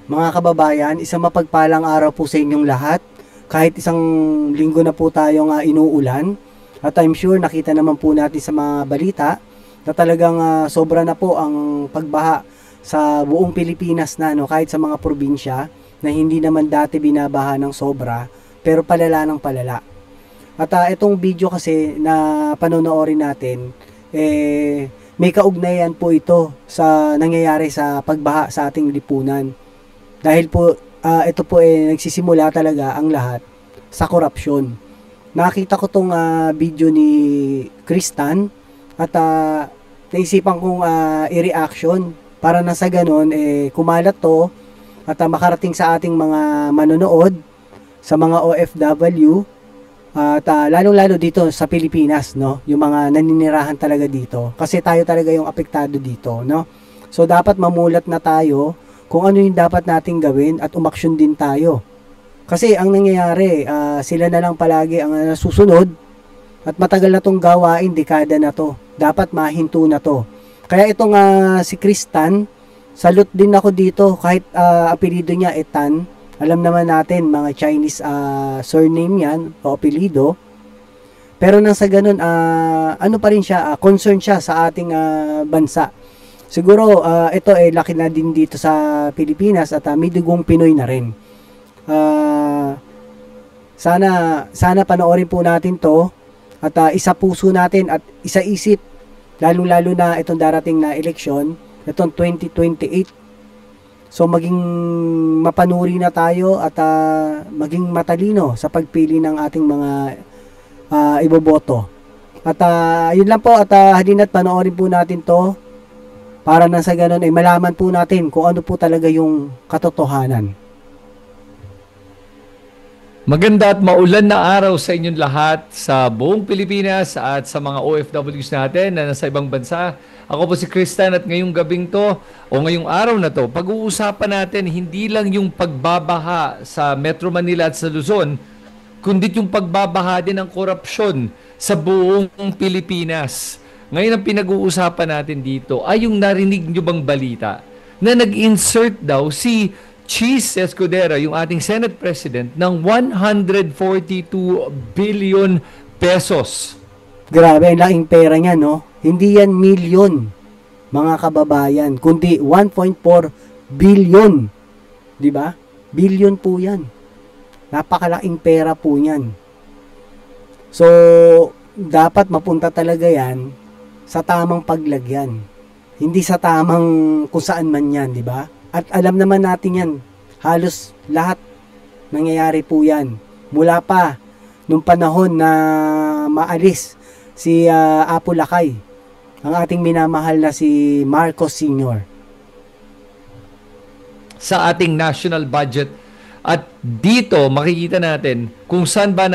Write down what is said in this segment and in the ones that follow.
Mga kababayan, isang mapagpalang araw po sa inyong lahat. Kahit isang linggo na po tayong inuulan. At I'm sure nakita naman po natin sa mga balita na talagang sobra na po ang pagbaha sa buong Pilipinas na, no, kahit sa mga probinsya na hindi naman dati binabaha ng sobra pero palala ng palala. At itong video kasi na panonoorin natin, may kaugnayan po ito sa nangyayari sa pagbaha sa ating lipunan. Dahil po ito po nagsisimula talaga ang lahat sa korupsyon. Nakita ko tong video ni Kristan at naisipan kong i-reaction para na sa ganun kumalat to at makarating sa ating mga manonood, sa mga OFW at lalong-lalo dito sa Pilipinas, no, yung mga naninirahan talaga dito kasi tayo talaga yung apektado dito, no. So dapat mamulat na tayo kung ano yung dapat nating gawin at umaksyon din tayo. Kasi ang nangyayari, sila na lang palagi ang nasusunod at matagal na tong gawain, dekada na to. Dapat mahinto na to. Kaya itong si Kristan, salute din ako dito kahit apelido niya Tan. Alam naman natin, mga Chinese surname yan o apelido. Pero nang sa ganun, ano pa rin siya, concern siya sa ating bansa. Siguro ito laki na din dito sa Pilipinas at may dugong Pinoy na rin. Sana panoorin po natin to at isa puso natin at isa isip, lalo-lalo na itong darating na eleksyon, itong 2028. So maging mapanuri na tayo at maging matalino sa pagpili ng ating mga iboboto. At yun lang po at halina't panoorin po natin to para na sa ganun ay malaman po natin kung ano po talaga yung katotohanan. Maganda at maulan na araw sa inyong lahat sa buong Pilipinas at sa mga OFWs natin na nasa ibang bansa. Ako po si Kristan at ngayong gabing to o ngayong araw na to, pag-uusapan natin hindi lang yung pagbabaha sa Metro Manila at sa Luzon, kundi yung pagbabaha din ng korupsyon sa buong Pilipinas. Ngayon ang pinag-uusapan natin dito ay yung narinig nyo bang balita na nag-insert daw si Cheese Escudero, yung ating Senate President, ng 142 billion pesos. Grabe, ang laking pera niya, no? Hindi yan milyon, mga kababayan, kundi 1.4 billion. Di ba? Billion po yan. Napakalaking pera po yan. So, dapat mapunta talaga yan sa tamang paglagyan. Hindi sa tamang kung saan man yan, di ba? At alam naman natin yan, halos lahat nangyayari po yan. Mula pa nung panahon na maalis si Apo Lakay, ang ating minamahal na si Marcos Sr. Sa ating national budget. At dito makikita natin kung saan ba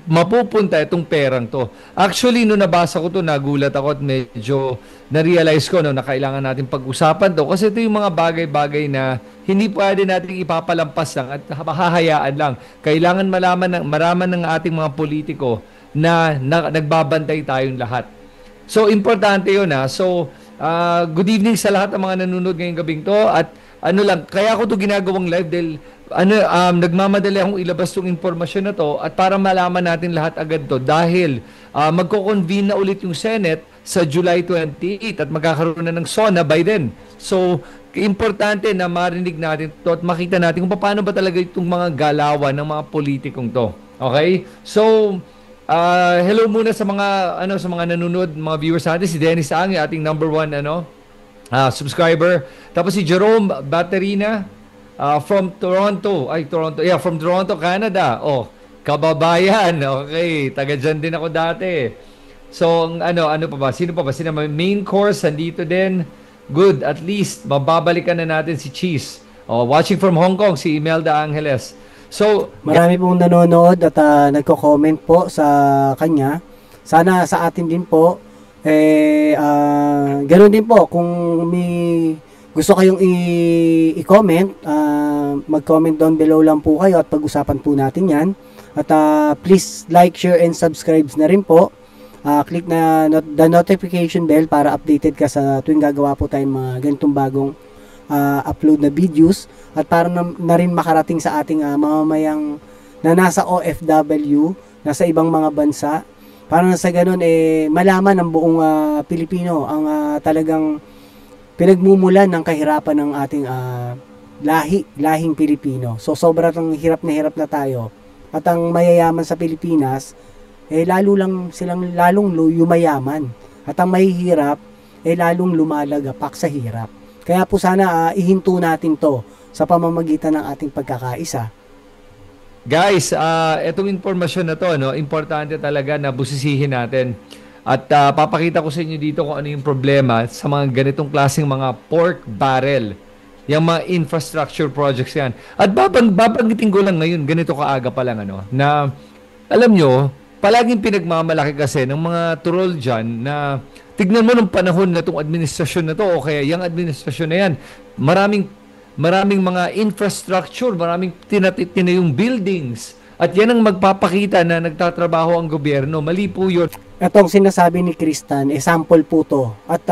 mapupunta itong perang to. Actually, nung nabasa ko to, nagulat ako at medyo na-realize ko na kailangan natin pag-usapan to. Kasi ito yung mga bagay-bagay na hindi pwede natin ipapalampas lang at hahayaan lang. Kailangan maraman ng ating mga politiko na nagbabantay tayong lahat. So, importante yun ha. So, good evening sa lahat ng mga nanonood ngayong gabing to. At kaya ako to ginagawang live dahil nagmamadali akong ilabas tong impormasyon na to at para malaman natin lahat agad to dahil magko-convene na ulit yung Senate sa July 28 at magkakaroon na ng SONA by then. So, importante na marinig natin to at makita natin kung paano ba talaga itong mga galawan ng mga politikong to. Okay? So, hello muna sa mga nanonood, mga viewers natin. Si Dennis Ang, ating number 1 subscriber. Tapos si Jerome Baterina from Toronto. From Toronto, Canada. Oh, kababayan. Okay, taga dyan din ako dati. So, ano pa ba? Sino pa ba? Main course, andito din. Good, at least, mababalikan na natin si Cheese. Oh, watching from Hong Kong, si Imelda Angeles. So, marami pong nanonood at nagko-comment po sa kanya. Sana sa atin din po, ganoon din po, kung may gusto kayong i-comment, mag-comment down below lang po kayo at pag-usapan po natin yan. At please like, share, and subscribe na rin po. Click na the notification bell para updated ka sa tuwing gagawa po tayong mga ganitong bagong upload na videos at para na rin makarating sa ating mamamayang na nasa OFW, nasa ibang mga bansa, para na sa ganun malaman ng buong Pilipino ang talagang pinagmumulan ng kahirapan ng ating lahing Pilipino. So sobrang hirap na tayo. At ang mayayaman sa Pilipinas lalong yumayaman. At ang mahihirap lalong lumalagapak sa hirap. Kaya po sana ihinto natin to sa pamamagitan ng ating pagkakaisa. Guys, itong informasyon na to, importante talaga na busisihin natin. At papakita ko sa inyo dito kung ano yung problema sa mga ganitong klaseng mga pork barrel. Yung mga infrastructure projects yan. At babanggitin ko lang ngayon, ganito kaaga pa lang, na alam nyo, palaging pinagmamalaki kasi ng mga troll dyan na tignan mo nung panahon na itong administrasyon na to o kaya yung administrasyon na yan, maraming mga infrastructure, maraming tinayong buildings. At yan ang magpapakita na nagtatrabaho ang gobyerno. Mali po yun. Itong sinasabi ni Kristan, sample po to. At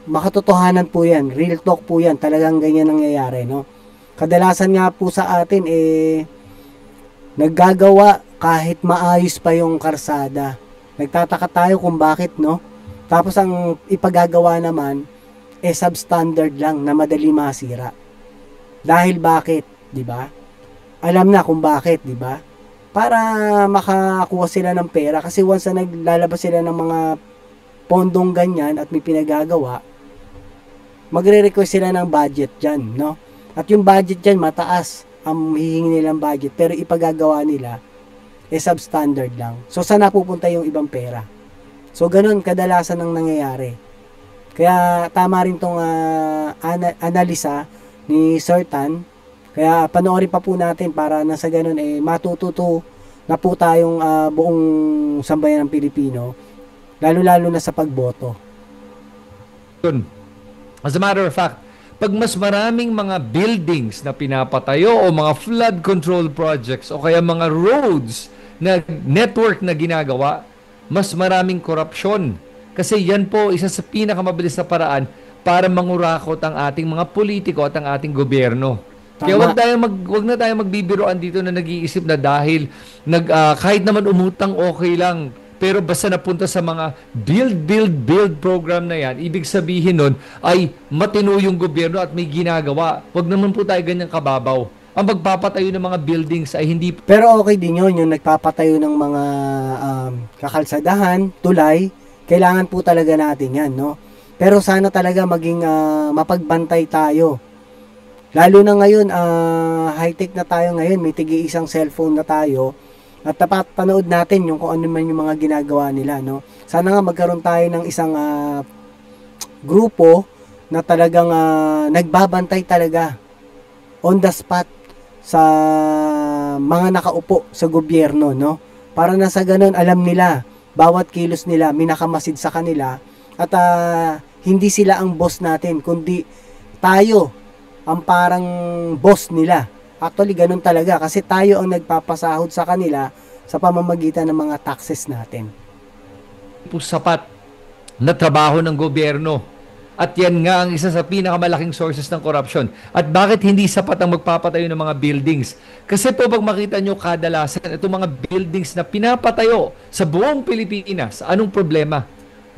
makatotohanan po yan. Real talk po yan. Talagang ganyan nangyayari, no? Kadalasan nga po sa atin, naggagawa kahit maayos pa yung karsada. Nagtataka tayo kung bakit, no? Tapos ang ipagagawa naman, substandard lang na madali masira. Dahil bakit, di ba? Alam na kung bakit, di ba? Para makakuha sila ng pera kasi once na naglalabas sila ng mga pondong ganyan at may pinagagawa, magre-request sila ng budget dyan, no? At yung budget dyan, mataas ang hihingi nilang budget pero ipagagawa nila substandard lang. So, saan napupunta yung ibang pera? So, ganun kadalasan ang nangyayari. Kaya, tama rin tong analisa ni Sir Tan. Kaya panoorin pa po natin para na sa ganun matututo na po tayong buong sambayan ng Pilipino, lalo-lalo na sa pagboto. As a matter of fact, pag mas maraming mga buildings na pinapatayo o mga flood control projects o kaya mga roads na network na ginagawa, mas maraming korupsyon. Kasi yan po isa sa pinakamabilis na paraan para mangurakot ang ating mga politiko at ang ating gobyerno. Tama. Kaya wag na tayo magbibiroan dito na nag-iisip na dahil kahit naman umutang okay lang, pero basta napunta sa mga build program na yan, ibig sabihin nun ay matino yung gobyerno at may ginagawa. Wag naman po tayo ganyang kababaw. Ang magpapatayo ng mga buildings ay hindi... Pero okay din yun, yung nagpapatayo ng mga kakalsadahan, tulay, kailangan po talaga natin yan, no? Pero sana talaga maging mapagbantay tayo. Lalo na ngayon, high-tech na tayo ngayon, may tigi-isang cellphone na tayo. At napapanood natin yung kung ano man yung mga ginagawa nila, no? Sana nga magkaroon tayo ng isang grupo na talagang nagbabantay talaga on the spot sa mga nakaupo sa gobyerno, no? Para na sa ganun, alam nila, bawat kilos nila, minakamasid sa kanila, at hindi sila ang boss natin, kundi tayo ang parang boss nila. Actually, ganun talaga, kasi tayo ang nagpapasahod sa kanila sa pamamagitan ng mga taxes natin. Sapat na trabaho ng gobyerno. At yan nga ang isa sa pinakamalaking sources ng corruption. At bakit hindi sapat ang magpapatayo ng mga buildings? Kasi po pag makita nyo kadalasan, itong mga buildings na pinapatayo sa buong Pilipinas, anong problema?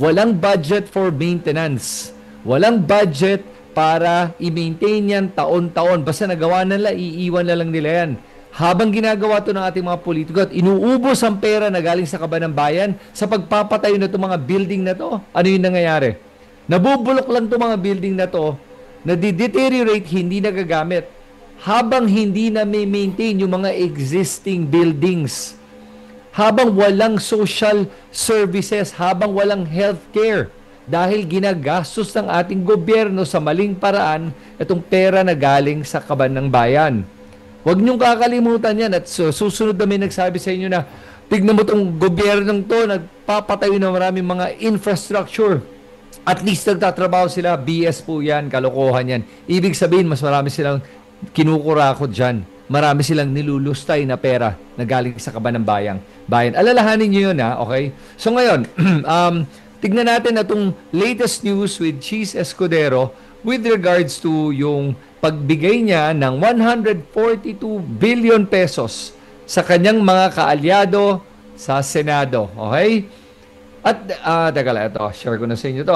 Walang budget for maintenance. Walang budget para i-maintain yan taon-taon. Basta nagawa nila, iiwan na lang nila yan. Habang ginagawa to ng ating mga politiko at inuubos ang pera na galing sa kaban ng bayan sa pagpapatayo na itong mga building na to, ano yung nangyayari? Nabubulok lang itong mga building na to, nadi-deteriorate, hindi nagagamit. Habang hindi na may maintain yung mga existing buildings. Habang walang social services, habang walang healthcare. Dahil ginagastos ng ating gobyerno sa maling paraan itong pera na galing sa kaban ng bayan. Huwag niyong kakalimutan yan at susunod na may nagsabi sa inyo na tignan mo itong gobyernong to, nagpapatayo ng maraming mga infrastructure. At least nagtatrabaho sila, BS po yan, kalokohan yan. Ibig sabihin, mas marami silang kinukurakot dyan. Marami silang nilulustay na pera na galing sa kaban ng bayan. Alalahanin nyo yun, ha? Okay? So ngayon, tignan natin itong latest news with Cheese Escudero with regards to yung pagbigay niya ng 142 billion pesos sa kanyang mga kaalyado sa Senado. Okay? At, teka lang, ito, share ko na sa inyo to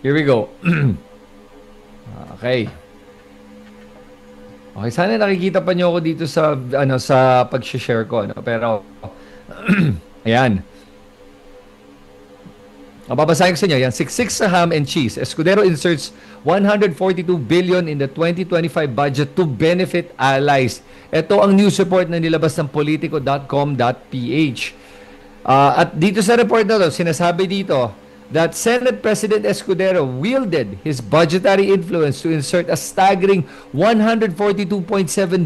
Here we go. Okay. Okay, sana nakikita pa niyo ako dito sa sa pag-share ko, pero ayan. Babasahin ko sa inyo. Yan, siksik sa ham and cheese. Escudero inserts 142 billion in the 2025 budget to benefit allies. Ito ang news report na nilabas ng politico.com.ph. At dito sa report na to, sinasabi dito that Senate President Escudero wielded his budgetary influence to insert a staggering 142.7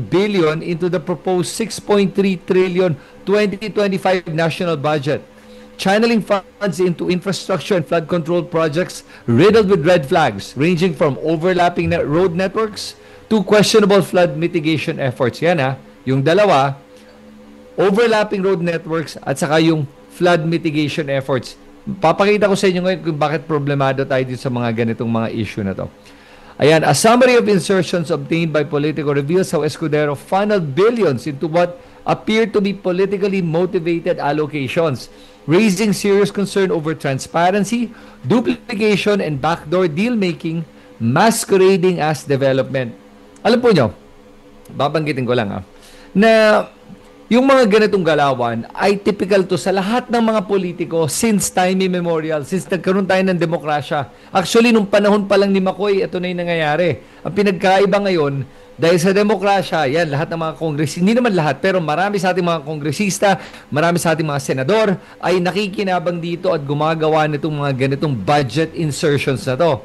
billion into the proposed 6.3 trillion 2025 national budget, channeling funds into infrastructure and flood control projects riddled with red flags, ranging from overlapping road networks to questionable flood mitigation efforts. Yan yung dalawa, overlapping road networks at saka yung flood mitigation efforts. Papakita ko sa inyo ngayon kung bakit problemado tayo dito sa mga ganitong mga issue na to. Ayan, a summary of insertions obtained by Politico reveals how Escudero funneled billions into what appear to be politically motivated allocations, raising serious concern over transparency, duplication, and backdoor deal-making masquerading as development. Alam po nyo, babanggitin ko lang na yung mga ganitong galawan ay typical to sa lahat ng mga politiko since time immemorial, since nagkaroon tayo ng demokrasya. Actually, nung panahon pa lang ni Macoy, ito na yung nangyayari. Ang pinagkaiba ngayon, dahil sa demokrasya, yan, lahat ng mga kongresista, hindi naman lahat, pero marami sa ating mga kongresista, marami sa ating mga senador, ay nakikinabang dito at gumagawa nitong mga ganitong budget insertions na to.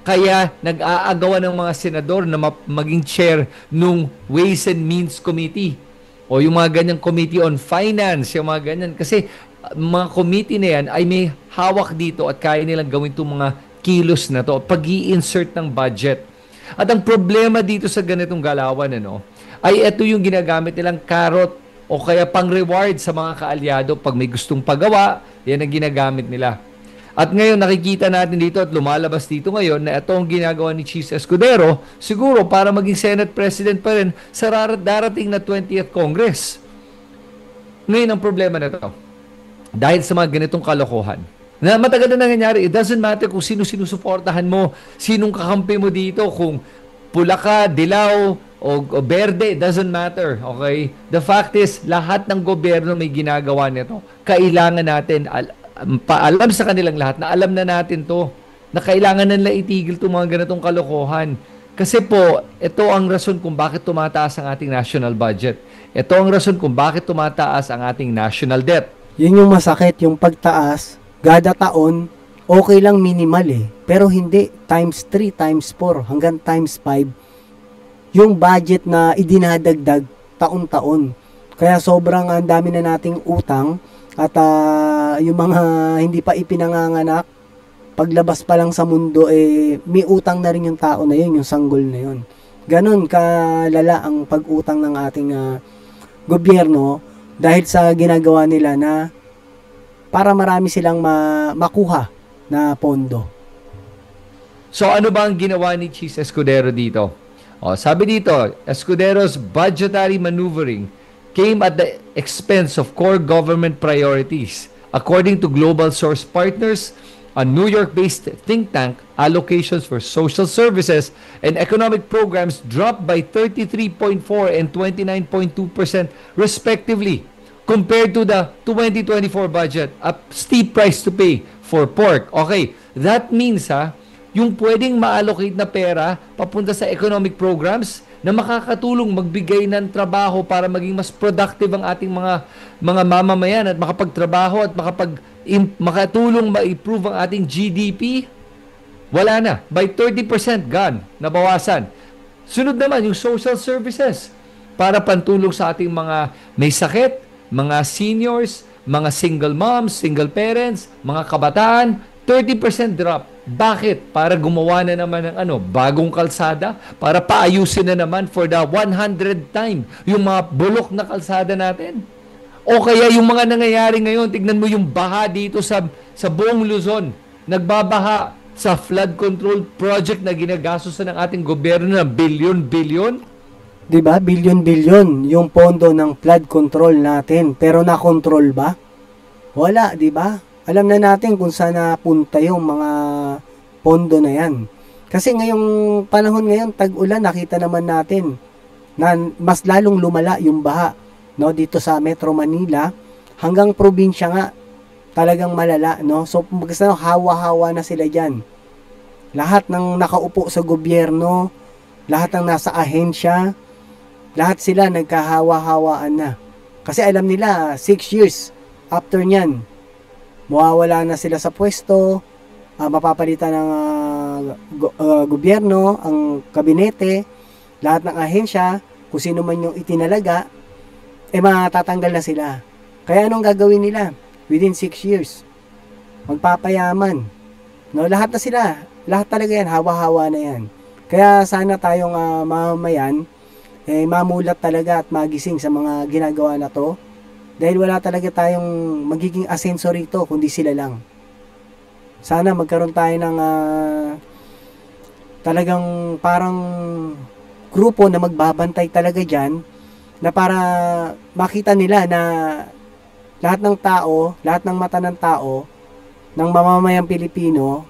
Kaya nag-aagawa ng mga senador na maging chair nung Ways and Means Committee o yung mga ganyang Committee on Finance, yung mga ganyan. Kasi mga committee na yan ay may hawak dito at kaya nilang gawin itong mga kilos na to, pag-i-insert ng budget. At ang problema dito sa ganitong galawan, ay ito yung ginagamit nilang carrot o kaya pang-reward sa mga kaalyado. Pag may gustong pagawa, yan ang ginagamit nila. At ngayon nakikita natin dito at lumalabas dito ngayon na ito ang ginagawa ni Cheese Escudero siguro para maging Senate President pa rin sa darating na 20th Congress. Ngayon ang problema na ito, dahil sa mga ganitong kalokohan, na matagal na nangyayari, it doesn't matter kung sino sinusuportahan mo, sinong kakampi mo dito, kung pula ka, dilaw, o berde, it doesn't matter. Okay? The fact is, lahat ng gobyerno may ginagawa nito. Kailangan natin paalam sa kanilang lahat na alam na natin to, na kailangan nila itigil itong mga ganitong kalokohan. Kasi po, ito ang rason kung bakit tumataas ang ating national budget. Ito ang rason kung bakit tumataas ang ating national debt. Yun yung masakit, yung pagtaas, kada taon, okay lang minimal pero hindi, times 3, times 4, hanggang times 5, yung budget na idinadagdag taon-taon. Kaya sobrang ang dami na nating utang, at yung mga hindi pa ipinanganganak, paglabas pa lang sa mundo, may utang na rin yung tao na yun, yung sanggol na yun. Ganon kalala ang pag-utang ng ating gobyerno dahil sa ginagawa nila na para marami silang makuha na pondo. So ano ba ang ginawa ni Cheese Escudero dito? Sabi dito, Escudero's budgetary maneuvering came at the expense of core government priorities. According to Global Source Partners, a New York-based think tank, allocations for social services and economic programs dropped by 33.4 and 29.2% respectively compared to the 2024 budget, a steep price to pay for pork. Okay, that means yung pwedeng ma-allocate na pera papunta sa economic programs na makakatulong magbigay ng trabaho para maging mas productive ang ating mga mamamayan at makapagtrabaho at makatulong ma-improve ang ating GDP, wala na. By 30% gone, nabawasan. Sunod naman yung social services para pantulong sa ating mga may sakit, mga seniors, mga single moms, single parents, mga kabataan, 30% drop. Bakit? Para gumawa na naman ng bagong kalsada, para paayusin na naman for the 100th time yung mga bulok na kalsada natin. O kaya yung mga nangyayari ngayon, tignan mo yung baha dito sa buong Luzon. Nagbabaha sa flood control project na ginagastos ng ating gobyerno ng bilyon-bilyon? 'Di ba? Bilyon-bilyon yung pondo ng flood control natin. Pero na-control ba? Wala, 'di ba? Alam na natin kung saan napunta yung mga pondo na 'yan. Kasi ngayong panahon ngayon, tag-ulan, nakita naman natin na mas lalong lumala yung baha, no, dito sa Metro Manila hanggang probinsya nga. Talagang malala, no? So, basta hawa-hawa na sila diyan. Lahat ng nakaupo sa gobyerno, lahat ng nasa ahensya, lahat sila nagkahawa-hawaan na. Kasi alam nila, 6 years after nyan, mawawala na sila sa pwesto, mapapalitan ng gobyerno, ang kabinete, lahat ng ahensya, kung sino man yung itinalaga, matatanggal na sila. Kaya anong gagawin nila? Within 6 years, magpapayaman. No, lahat na sila. Lahat talaga yan, hawa-hawa na yan. Kaya sana tayong mamamayan, mamulat talaga at magising sa mga ginagawa na to. Dahil wala talaga tayong magiging asenso rito, kundi sila lang. Sana magkaroon tayo ng talagang parang grupo na magbabantay talaga dyan, na para makita nila na lahat ng tao, lahat ng mata ng tao, ng mamamayang Pilipino,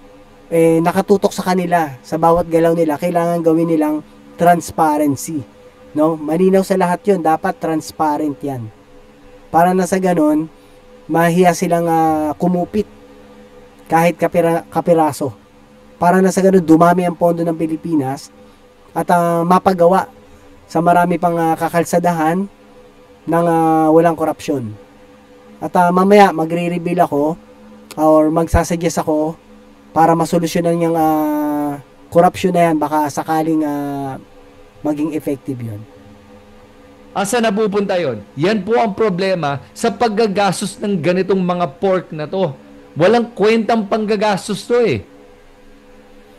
nakatutok sa kanila, sa bawat galaw nila. Kailangan gawin nilang transparency. No? Malinaw sa lahat yun, dapat transparent yan. Para na sa ganun, mahiya silang kumupit kahit kapiraso. Para na sa ganun, dumami ang pondo ng Pilipinas at mapagawa sa marami pang kakalsadahan ng walang korupsyon. At mamaya magre-reveal ako or magsasuggest ako para masolusyonan yung corruption na yan, baka sakaling maging effective yun. Asa napupunta yon? Yan po ang problema sa paggagastos ng ganitong mga pork na to. Walang kwentang panggagastos to eh.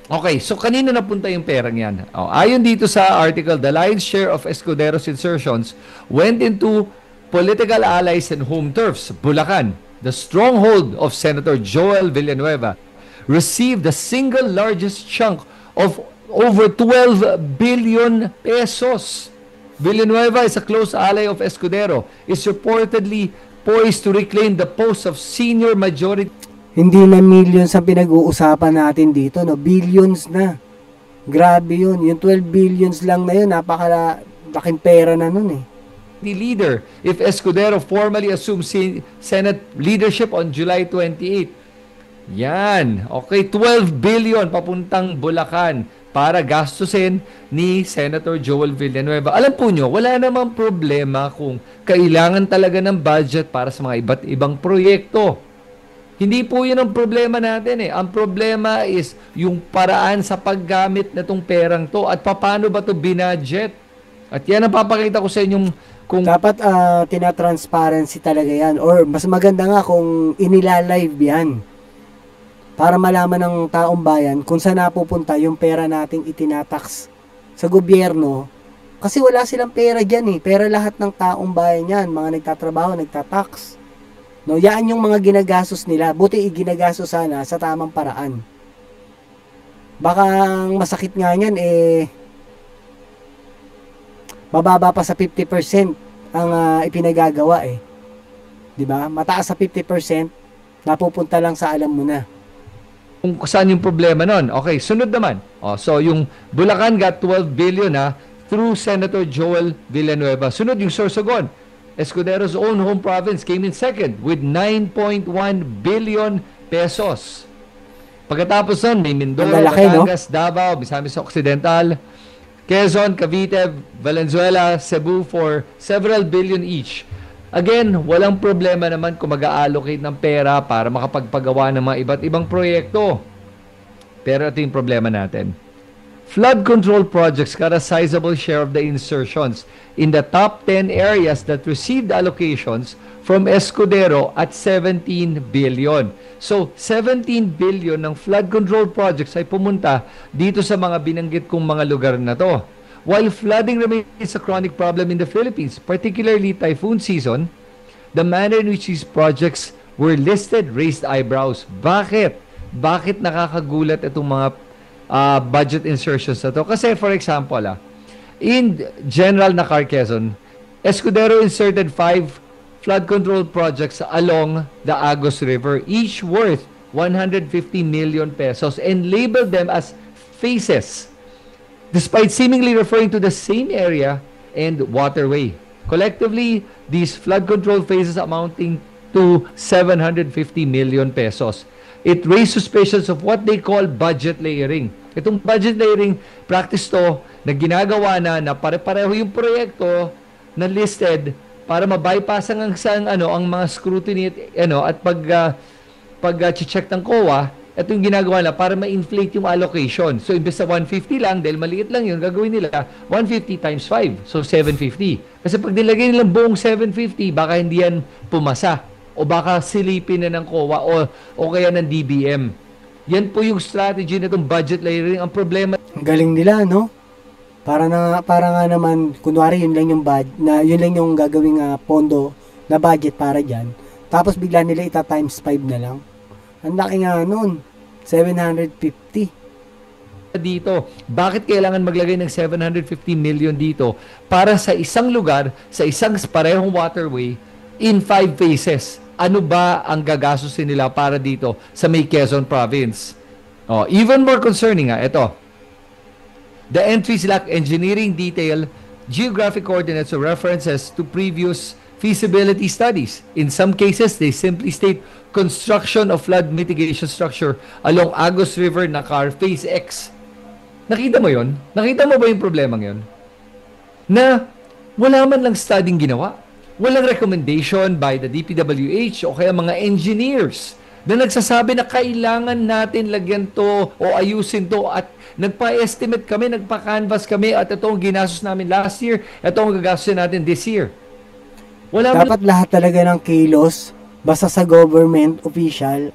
Okay, so kanino napunta yung perang yan? Ayon dito sa article, the lion's share of Escudero's insertions went into political allies and home turfs. Bulacan, the stronghold of Senator Joel Villanueva, received the single largest chunk of over 12 billion pesos. Villanueva is a close ally of Escudero, is reportedly poised to reclaim the post of senior majority. Hindi na millions ang pinag-uusapan natin dito, no? Billions na. Grabe yun. Yung 12 billions lang na yun, napakalaking pera na nun eh. The leader if Escudero formally assumes Senate leadership on July 28. Yan. Okay, 12 billion papuntang Bulacan para gastusin ni Senator Joel Villanueva. Alam po nyo, wala namang problema kung kailangan talaga ng budget para sa mga iba't ibang proyekto. Hindi po yun ang problema natin eh. Ang problema is yung paraan sa paggamit na tong perang to at paano ba to binudget. At yan ang papakita ko sa inyong kung dapat tina-transparency talaga yan, or mas maganda nga kung inilalive yan para malaman ng taong bayan kung saan napupunta yung pera nating itinatax sa gobyerno. Kasi wala silang pera dyan eh. Pera lahat ng taong bayan yan. Mga nagtatrabaho, nagtatax. No, yan yung mga ginagastos nila. Buti iginagastos sana sa tamang paraan. Baka ang masakit nga yan mababa pa sa 50% ang ipinagagawa eh. 'Di ba? Mataas sa 50%, napupunta lang sa alam mo na. Kung saan yung problema nun. Okay, sunod naman. So yung Bulacan got 12 billion through Senator Joel Villanueva. Sunod yung Sorsogon. Escudero's own home province came in second with 9.1 billion pesos. Pagkatapos nun, may Mindoro, Batangas, no? Davao, Misamis Occidental, Quezon, Cavite, Valenzuela, Cebu for several billion each. Again, walang problema naman kung mag-allocate ng pera para makapagpagawa ng mga iba't ibang proyekto. Pero ito yung problema natin. Flood control projects got a sizable share of the insertions in the top 10 areas that received allocations from Escudero at 17 billion. So, 17 billion ng flood control projects ay pumunta dito sa mga binanggit kong mga lugar na to. While flooding remains a chronic problem in the Philippines, particularly typhoon season, the manner in which these projects were listed raised eyebrows. Bakit? bakit nakakagulat itong mga budget insertions na to. Kasi for example, in General Nacar, Quezon, Escudero inserted 5 flood control projects along the Agos River, each worth 150 million pesos, and labeled them as phases, despite seemingly referring to the same area and waterway. Collectively, these flood control phases amounting to 750 million pesos. It raised suspicions of what they call budget layering. Itong budget layering practice to na ginagawa na pare-pareho yung proyekto na listed para ma-bypass ang mga scrutiny at pag-check ng COA. Ito yung ginagawa na para ma-inflate yung allocation. So imbes sa 150 lang, dahil maliit lang yun, gagawin nila 150 times 5. So 750. Kasi pag nilagay nilang buong 750, baka hindi yan pumasa. O baka silipin na ng COA o kaya ng DBM. Yan po yung strategy na itong budget layering. Ang problema... Ang galing nila, no? Para nga naman, kunwari yun lang yung gagawing pondo na budget para dyan. Tapos bigla nila times 5 na lang. Ang laki nga nun. 750. Dito, bakit kailangan maglagay ng 750 million dito para sa isang lugar, sa isang parehong waterway in 5 phases? Ano ba ang gagastusin nila para dito sa may Quezon Province? Even more concerning ito. The entries lack engineering detail, geographic coordinates, or references to previous feasibility studies. In some cases, they simply state construction of flood mitigation structure along Agos River, Nacar, Phase X. Nakita mo yon? Nakita mo ba yung problemang yon? Na wala man lang studying ginawa. Walang recommendation by the DPWH o kaya mga engineers na nagsasabi na kailangan natin lagyan to o ayusin to, at nagpa-estimate kami, nagpa-canvas kami, at ito ang ginastos namin last year, ito ang gagastusin natin this year. Dapat lahat talaga ng kilos, basta sa government official,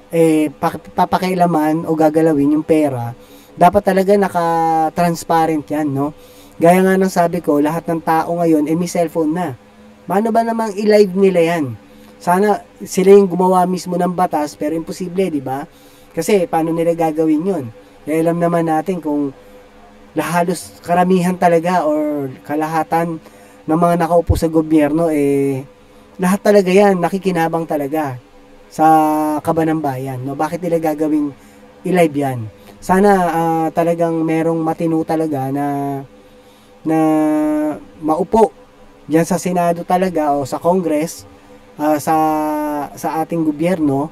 papakailaman o gagalawin yung pera, dapat talaga naka-transparent yan, no? Gaya nga ng sabi ko, lahat ng tao ngayon, may cellphone na. Paano ba namang i-live nila yan? Sana sila yung gumawa mismo ng batas, pero imposible, di ba? Kasi paano nila gagawin yun? Kaya alam naman natin kung halos karamihan talaga or kalahatan ng mga nakaupo sa gobyerno, lahat talaga yan, nakikinabang talaga sa kaban ng bayan. No? Bakit nila gagawing i-live yan? Sana talagang merong matino talaga na maupo diyan sa Senado talaga o sa Congress, sa ating gobyerno,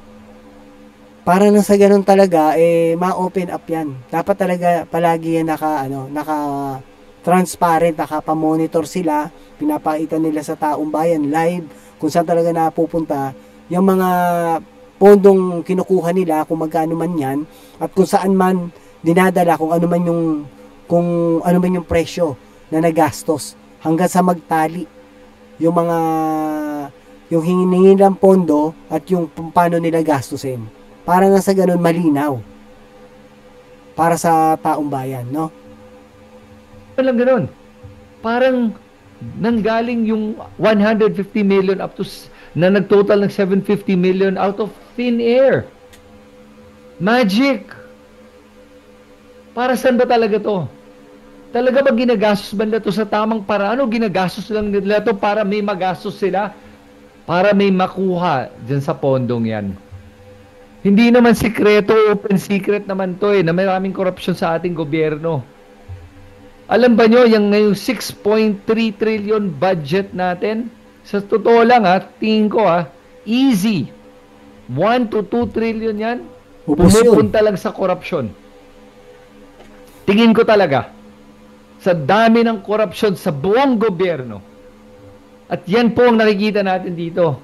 para na sa ganun talaga ma-open up yan. Dapat talaga palagi yan naka-transparent, naka-monitor sila, pinapakita nila sa taong bayan live kung saan talaga napupunta yung mga pondong kinukuha nila, kung magkano man yan, at kung saan man dinadala, kung ano man yung presyo na nagastos, hanggang sa magtali yung hingin ng pondo at yung paano nila gastusin. Para na sa ganun malinaw para sa taong bayan, no? Walang ganun. Parang nanggaling yung 150 million up to na nagtotal ng 750 million out of thin air. Magic. Para saan ba talaga to? Talaga ba ginagastos ba nila to sa tamang paraan o ginagastos lang nila to para may magastos sila? Para may makuha dyan sa pondong yan? Hindi naman sikreto, open secret naman to na maraming korupsyon sa ating gobyerno. Alam ba nyo, yung ngayong 6.3 trillion budget natin, sa totoo lang tingin ko easy. 1 to 2 trillion yan, pumupunta lang sa korupsyon. Tingin ko talaga, sa dami ng korupsyon sa buong gobyerno. At yan po ang nakikita natin dito.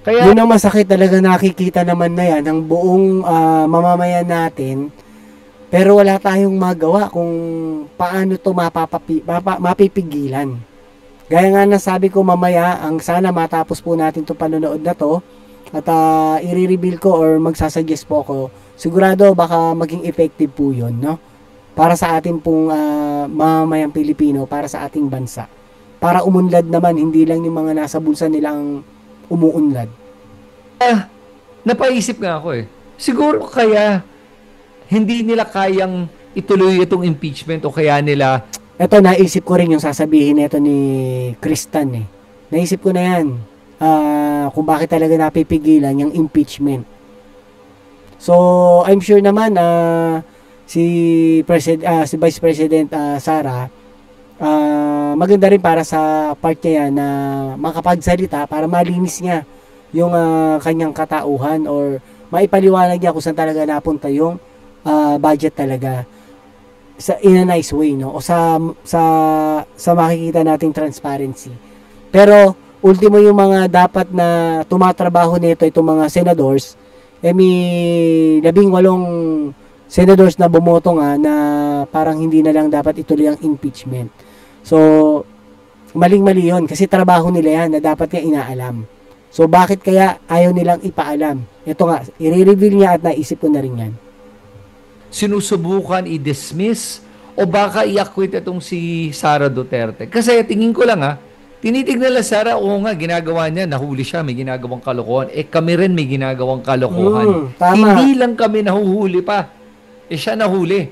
Kaya, yun ang masakit talaga, nakikita naman na yan ng buong mamamayan natin, pero wala tayong magawa kung paano ito mapipigilan. Gaya nga nasabi ko mamaya, ang sana matapos po natin itong panonood na to, at i-reveal ko or magsasuggest po ako, sigurado baka maging effective po yun, no? Para sa ating pong mamamayang Pilipino, para sa ating bansa. Para umunlad naman, hindi lang yung mga nasa bulsa nilang umuunlad. Napaisip nga ako Siguro kaya hindi nila kayang ituloy itong impeachment o kaya nila Ito, naisip ko rin yung sasabihin nito ni Kristan eh. Naisip ko na yan. Kung bakit talaga napipigilan yung impeachment. So, I'm sure naman si Vice President Sara, maganda rin para sa part niya yan na makapagsalita para malinis niya yung kanyang katauhan or maipaliwanag niya kung saan talaga napunta yung budget talaga in a nice way, no? O sa makikita nating transparency. Pero ultimo yung mga dapat na tumatrabaho nito itong mga senadors, may 18 senadors na bumoto nga na parang hindi na lang dapat ituloy ang impeachment. So maling-mali yun kasi trabaho nila yan na dapat nga inaalam. So bakit kaya ayaw nilang ipaalam? Ito nga, i-reveal niya at naisip ko na rin yan. sinusubukan i-dismiss o baka i-acquit itong si Sara Duterte. Kasi tingin ko lang tinitignan lang Sara, oo nga, ginagawa niya, nahuli siya, may ginagawang kalokohan. Kami rin may ginagawang kalokohan. Tama. Hindi lang kami nahuhuli pa. Siya nahuli.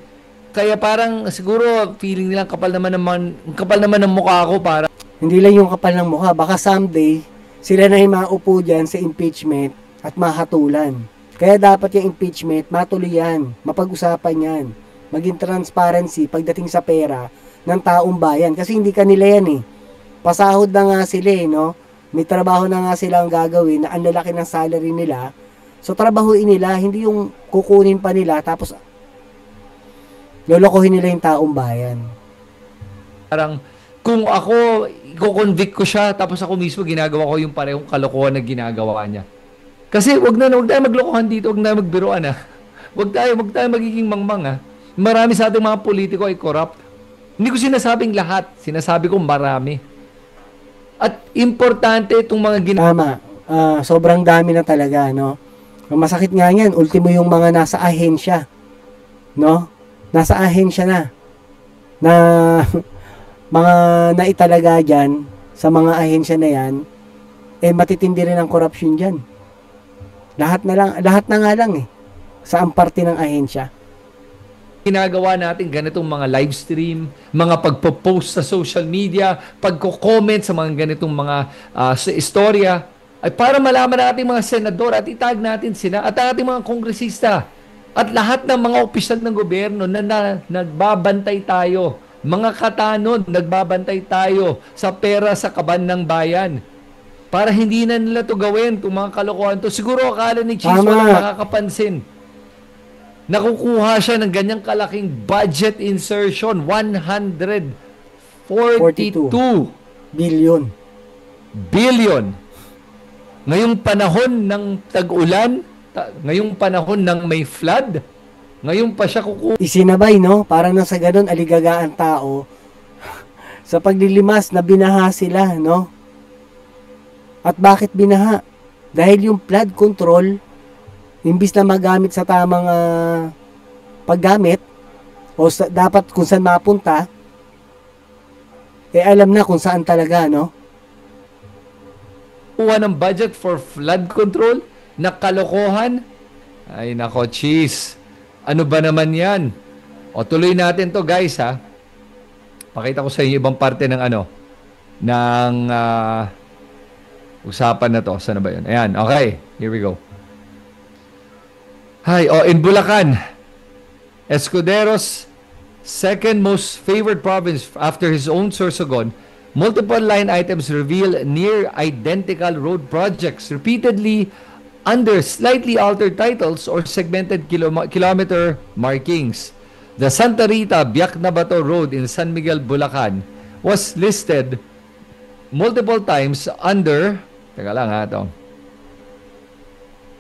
Kaya parang siguro feeling nilang kapal naman ng mukha ko para. Hindi lang yung kapal ng mukha, baka someday sila na yung maupo dyan sa impeachment at mahatulan. Kaya dapat yung impeachment, matuloy yan, mapag-usapan yan, maging transparency pagdating sa pera ng taong bayan. Kasi hindi kanila yan eh. Pasahod na nga sila eh, no? May trabaho na nga sila ang gagawin na ang lalaki ng salary nila. So trabahuin nila, hindi yung kukunin pa nila tapos lolokohin nila yung taong bayan. Parang kung ako, i-convict ko siya tapos ako mismo ginagawa ko yung parehong kalokohan na ginagawa niya. Kasi wag tayo maglokohan dito, wag na magbiruan Wag tayo magiging mangmang Marami sa ating mga politiko ay corrupt. Hindi ko sinasabing lahat, sinasabi ko marami. At importante itong mga Tama. Sobrang dami na talaga, no? Ang masakit nga yan, ultimo yung mga nasa ahensya. No? Nasa ahensya na mga naitalaga dyan sa mga ahensya na yan, matitindi rin ang corruption dyan. Lahat na nga lang sa parte ng ahensya. Ginagawa natin ganitong mga live stream, mga pagpo-post sa social media, pagko-comment sa mga ganitong mga sa istorya, ay para malaman natin mga senador at itag natin sila at ating mga kongresista at lahat ng mga opisyal ng gobyerno na nagbabantay tayo, mga katanod, nagbabantay tayo sa pera sa kaban ng bayan. Para hindi na nila to gawin, itong mga kalokohan to. Siguro akala ni Cheese walang nakakapansin. Nakukuha siya ng ganyang kalaking budget insertion, 142 billion. Ngayong panahon ng tag-ulan, ngayong panahon ng may flood, ngayon pa siya kukuha. Isinabay, no? Parang nasa ganun, aligagaan tao. Sa paglilimas na binaha sila, no? At bakit binaha? Dahil yung flood control, imbis na magamit sa tamang paggamit, o dapat kung saan mapunta, alam na kung saan talaga, no? Kuha ng budget for flood control na kalokohan. Ay nako, cheese. Ano ba naman yan? O tuloy natin to guys Pakita ko sa inyo ibang parte ng ng usapan na to. Saan na ba yun? Ayan, okay. Here we go. Hi, in Bulacan, Escudero's second most favored province after his own Sorsogon, multiple line items reveal near identical road projects repeatedly under slightly altered titles or segmented kilometer markings. The Santa Rita Biaknabato Road in San Miguel, Bulacan was listed multiple times under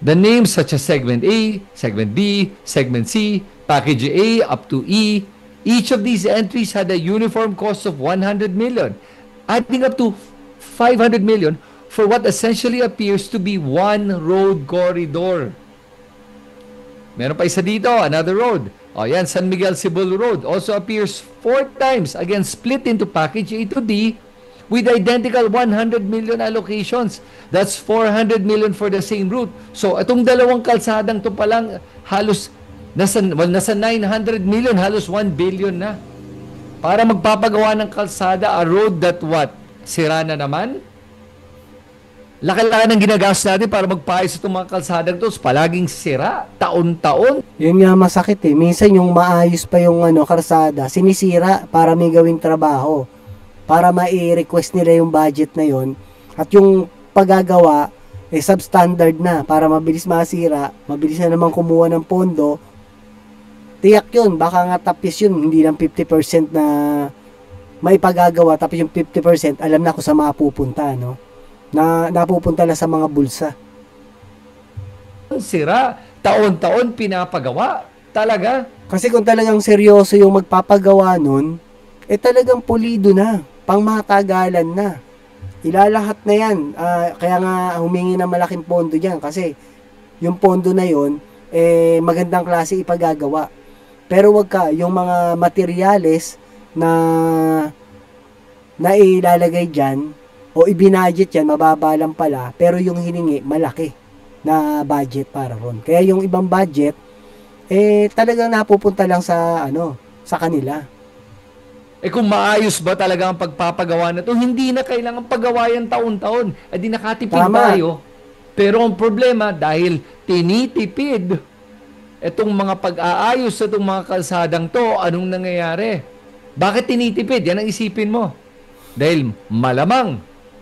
the names such as Segment A, Segment B, Segment C, Package A up to E. Each of these entries had a uniform cost of 100 million, adding up to 500 million for what essentially appears to be one road corridor. Meron pa isa dito, another road. Yan, San Miguel Cibul Road also appears 4 times, again split into Package A to D, with identical 100 million allocations. That's 400 million for the same route. So, itong dalawang kalsadang to palang halos nasa 900 million, halos 1 billion na. Para magpapagawa ng kalsada, a road that what? Sira na naman? Laki-laki ng ginagastos natin para magpaayos itong mga kalsadang to. Palaging sira, taon-taon. Yun nga masakit eh. Minsan yung maayos pa yung kalsada, sinisira para may gawing trabaho. Para mai-request nila yung budget na yon. At yung paggagawa, substandard na para mabilis masira, mabilis na naman kumuha ng pondo. Tiyak yun, baka nga tapis yun, hindi lang 50% na may pagagawa, tapos yung 50% alam na kung sa mapupunta, no? Na napupunta na sa mga bulsa. Sira, taon-taon pinapagawa. Talaga. Kasi kung talagang seryoso yung magpapagawa nun, talagang pulido na, pangmatagalan na. Ilalahat na yan. Kaya nga humingi ng malaking pondo dyan kasi yung pondo na yon magandang klase ipagagawa. Pero wag ka, yung mga materyales na ilalagay dyan, o ibinudget yan, mababa lang pala, pero yung hiningi, malaki na budget para ron. Kaya yung ibang budget, talagang napupunta lang sa, sa kanila. Kung maayos ba talaga ang pagpapagawa na to, hindi na kailangan pagawa yan taon-taon. Di nakatipid tayo. Pero ang problema, dahil tinitipid itong mga pag-aayos sa itong mga kalsadang to, anong nangyayari? Bakit tinitipid? Yan ang isipin mo. Dahil malamang,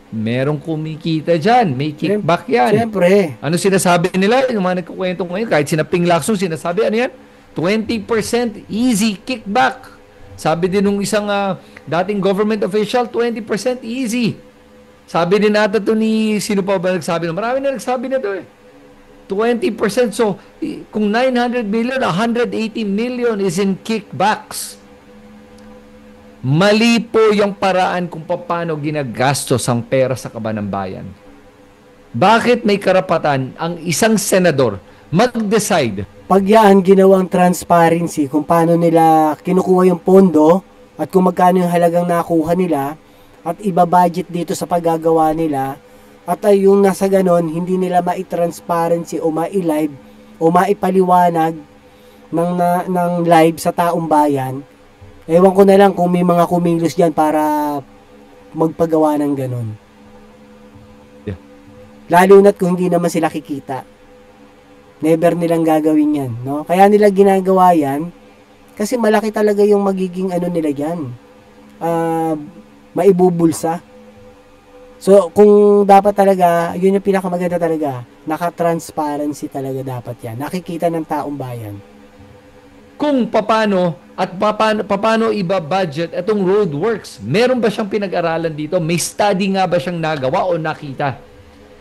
merong kumikita dyan. May kickback yan. Siyempre. Ano sinasabi nila? Yung mga nagkukwento ngayon, kahit sinaping Lacson, sinasabi, ano yan? 20% easy kickback. Sabi din nung isang dating government official, 20% easy. Sabi din ata to ni, sino pa ba nagsabi? Marami na nagsabi na to eh. 20%. So, kung 900 million, 180 million is in kickbacks. Mali po yung paraan kung paano ginagastos ang pera sa kaban ng bayan. Bakit may karapatan ang isang senador mag-decide? Pag yan ginawang transparency kung paano nila kinukuha yung pondo at kung magkano yung halagang nakuha nila at iba-budget dito sa paggagawa nila at yung nasa ganon, hindi nila mai-transparency o mai-live o maipaliwanag ng live sa taong bayan. Ewan ko na lang kung may mga kumilos dyan para magpagawa ng ganun. Yeah. Lalo na't kung hindi naman sila kikita. Never nilang gagawin yan. No? Kaya nila ginagawa yan kasi malaki talaga yung magiging nila dyan. Maibubulsa. So, kung dapat talaga, yun yung pinakamaganda talaga. Naka-transparency talaga dapat yan. Nakikita ng taong bayan. Kung paano iba-budget itong roadworks. Meron ba siyang pinag-aralan dito? May study nga ba siyang nagawa o nakita?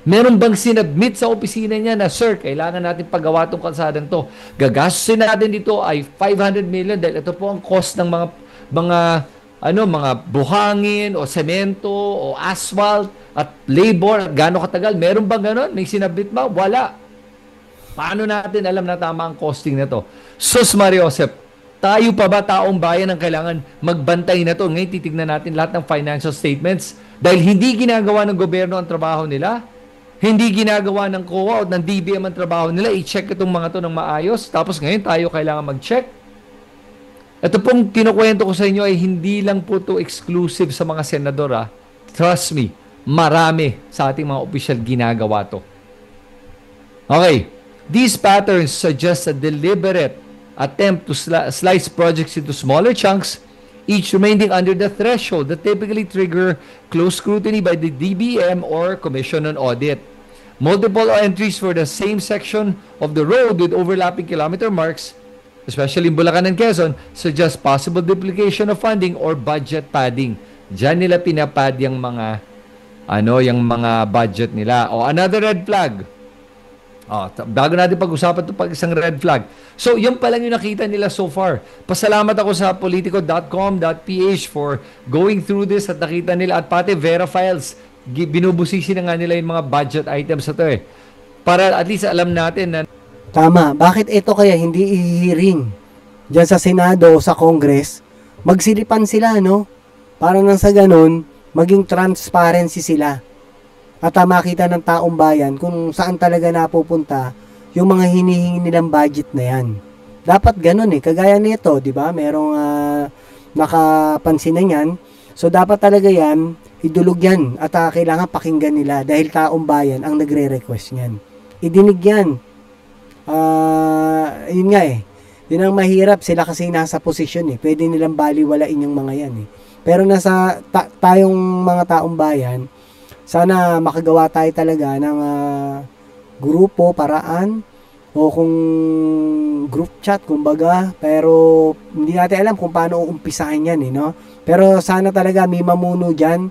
Meron bang sinabmit sa opisina niya na, sir, kailangan natin paggawa itong kalsadang to. Gagastusin natin dito ay 500 million dahil ito po ang cost ng mga buhangin o semento o asphalt at labor. Gaano katagal? Meron bang ganon? May sinabmit ba? Wala. Paano natin alam na tama ang costing na to? Sus Mariosep, tayo pa ba taong bayan ang kailangan magbantay na to? Ngayon titignan natin lahat ng financial statements dahil hindi ginagawa ng gobyerno ang trabaho nila. Hindi ginagawa ng COA o ng DBM ang trabaho nila. I-check itong mga to ng maayos. Tapos ngayon tayo kailangan mag-check. Ito pong kinukwento ko sa inyo ay hindi lang po to exclusive sa mga senador. Trust me, marami sa ating mga opisyal ginagawa to. Okay. These patterns suggest a deliberate attempt to slice projects into smaller chunks, each remaining under the threshold that typically trigger close scrutiny by the DBM or Commission on Audit. Multiple entries for the same section of the road with overlapping kilometer marks, especially in Bulacan and Quezon, suggest possible duplication of funding or budget padding. Diyan nila pinapad yung mga budget nila. O another red flag. Bago natin pag-usapan ito pag isang red flag. So, yun pa lang yung nakita nila so far. Pasalamat ako sa politico.com.ph for going through this at nakita nila at pati Vera Files, binubusisi na nga nila yung mga budget items na ito eh. Para at least alam natin na tama. Bakit ito kaya hindi i-hearing dyan sa Senado o sa Congress? Magsilipan sila, no? Para nang sa ganun, maging transparency sila. At makita ng taong bayan kung saan talaga napupunta yung mga hinihingi nilang budget na yan. Dapat ganun kagaya nito, di ba? Merong nakapansin na yan. So, dapat talaga yan, idulog yan at kailangan pakinggan nila dahil taong bayan ang nagre-request niyan. Idinig yan. Yun nga Yun ang mahirap. Sila kasi nasa posisyon Pwede nilang baliwalain yung mga yan Pero nasa tayong mga taong bayan, sana makagawa tayo talaga ng grupo, paraan, o kung group chat, kumbaga. Pero hindi natin alam kung paano uumpisahan yan no? Pero sana talaga may mamuno dyan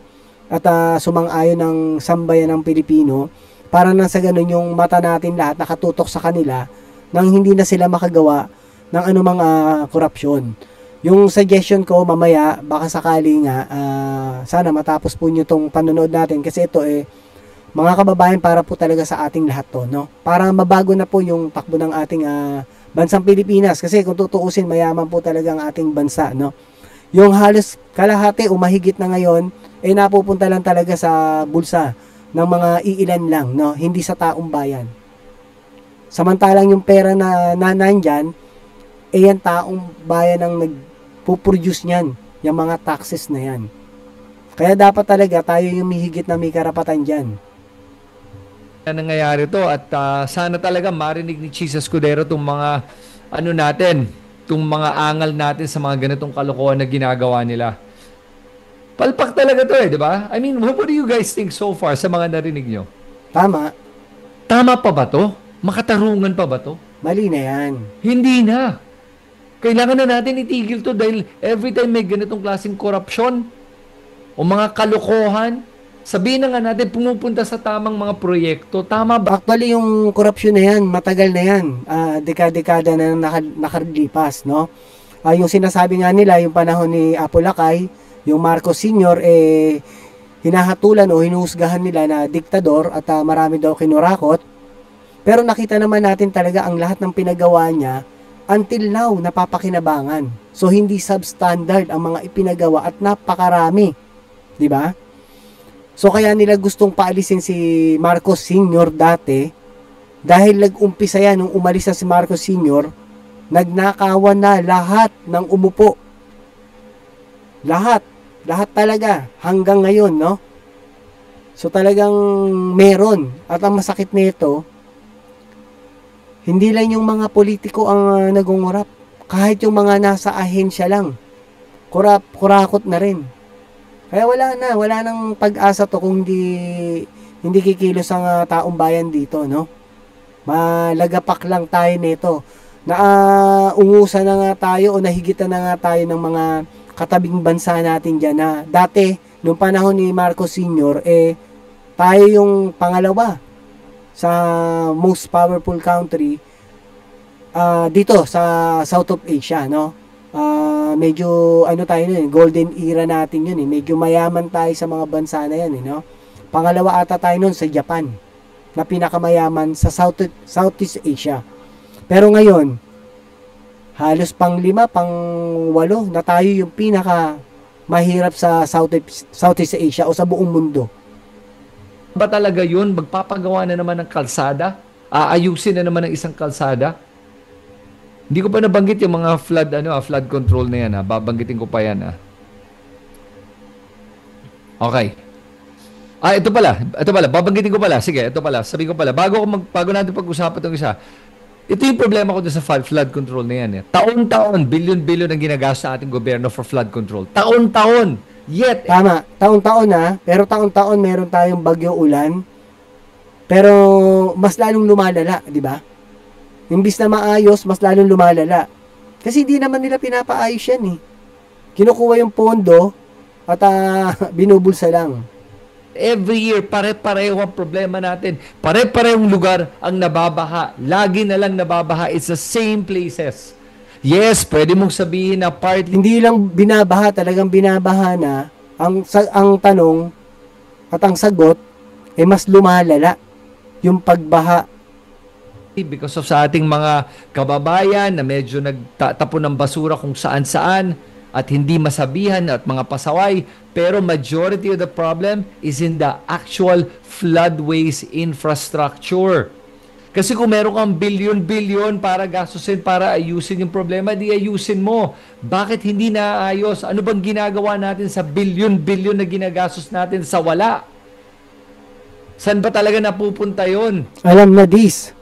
at sumang-ayon ng sambayan ng Pilipino para nang sa ganun yung mata natin lahat nakatutok sa kanila nang hindi na sila makagawa ng anumang korupsyon. Yung suggestion ko mamaya, baka sakali nga, sana matapos po nyo itong panonood natin kasi ito mga kababayan, para po talaga sa ating lahat to, no? Para mabago na po yung takbo ng ating bansang Pilipinas kasi kung tutuusin, mayaman po talaga ang ating bansa, no? Yung halos kalahati o mahigit na ngayon, napupunta lang talaga sa bulsa ng mga iilan lang, no? Hindi sa taong bayan. Samantalang yung pera na nandyan, yan taong bayan ang nagpo-produce niyan, yung mga taxes na yan. Kaya dapat talaga tayo yung mihigit na may karapatan dyan. Nangyayari to at sana talaga marinig ni Chis Escudero itong mga natin, itong mga angal natin sa mga ganitong kalokohan na ginagawa nila. Palpak talaga to di ba? I mean, what do you guys think so far sa mga narinig nyo? Tama. Tama pa ba to? Makatarungan pa ba to? Mali na yan. Hindi na. Kailangan na natin itigil to dahil every time may ganitong klaseng korupsyon o mga kalokohan, sabihin na nga natin pumupunta sa tamang mga proyekto. Tama ba? Actually, yung korupsyon na yan, matagal na yan. Dekada-dekada na nakalipas, no? Yung sinasabi nga nila, yung panahon ni Apo Lakay, yung Marcos Sr., hinahatulan o hinuhusgahan nila na diktador at marami daw kinurakot. Pero nakita naman natin talaga ang lahat ng pinagawa niya until now, napapakinabangan. So, hindi substandard ang mga ipinagawa at napakarami. Di ba? So, kaya nila gustong paalisin si Marcos Sr. dati dahil nag-umpisa yan nung umalis na si Marcos Sr., nagnakawan na lahat ng umupo. Lahat talaga hanggang ngayon, no? So, talagang meron. At ang masakit nito, hindi lang yung mga politiko ang nagungurap. Kahit yung mga nasa ahensya lang. Kurakot na rin. Kaya wala nang pag-asa to kung hindi kikilos ang taong bayan dito, no? Malagapak lang tayo nito. Ungusan na nga tayo o nahigitan na nga tayo ng mga katabing bansa natin dyan na dati, nung panahon ni Marcos Sr., tayo yung pangalawa sa most powerful country dito sa South of Asia, no? Medyo tayo nun, golden era natin yun medyo mayaman tayo sa mga bansa na yan no? Pangalawa ata tayo nun sa Japan na pinakamayaman sa Southeast Asia. Pero ngayon halos pang-5, pang-8 na tayo yung pinaka mahirap sa Southeast Asia o sa buong mundo. Ba talaga yun? Magpapagawa na naman ng kalsada? Aayusin na naman ng isang kalsada? Hindi ko pa nabanggit yung mga flood control na yan Babanggitin ko pa yan Okay. Ito pala. Babanggitin ko pala. Sige, ito pala. Sabi ko pala, bago natin pag-usapan itong isa, ito yung problema ko sa flood control na yan Taon-taon, billion-billion ang ginagastos sa ating gobyerno for flood control. Taon-taon. Yet, tama, taon-taon pero taon-taon meron tayong bagyo ulan. Pero mas lalong lumalala, di ba? Imbis na maayos, mas lalong lumalala. Kasi hindi naman nila pinapaayos yan Kinukuha yung pondo at binubulsa lang. Every year, pare-pareho ang problema natin. Pare-parehong lugar ang nababaha. Lagi na lang nababaha. It's the same places. Yes, pwede mong sabihin na partly... Hindi lang binabaha, talagang binabaha na. Ang tanong at ang sagot, mas lumalala yung pagbaha. Because of sa ating mga kababayan na medyo nagtatapon ng basura kung saan-saan. at hindi masabihan at mga pasaway, pero majority of the problem is in the actual floodways infrastructure. Kasi kung meron kang bilyon-bilyon para gastusin, para ayusin yung problema, di ayusin mo. Bakit hindi naayos? Ano bang ginagawa natin sa bilyon-bilyon na ginagastos natin sa wala? Saan ba talaga napupunta yon? Alam na this.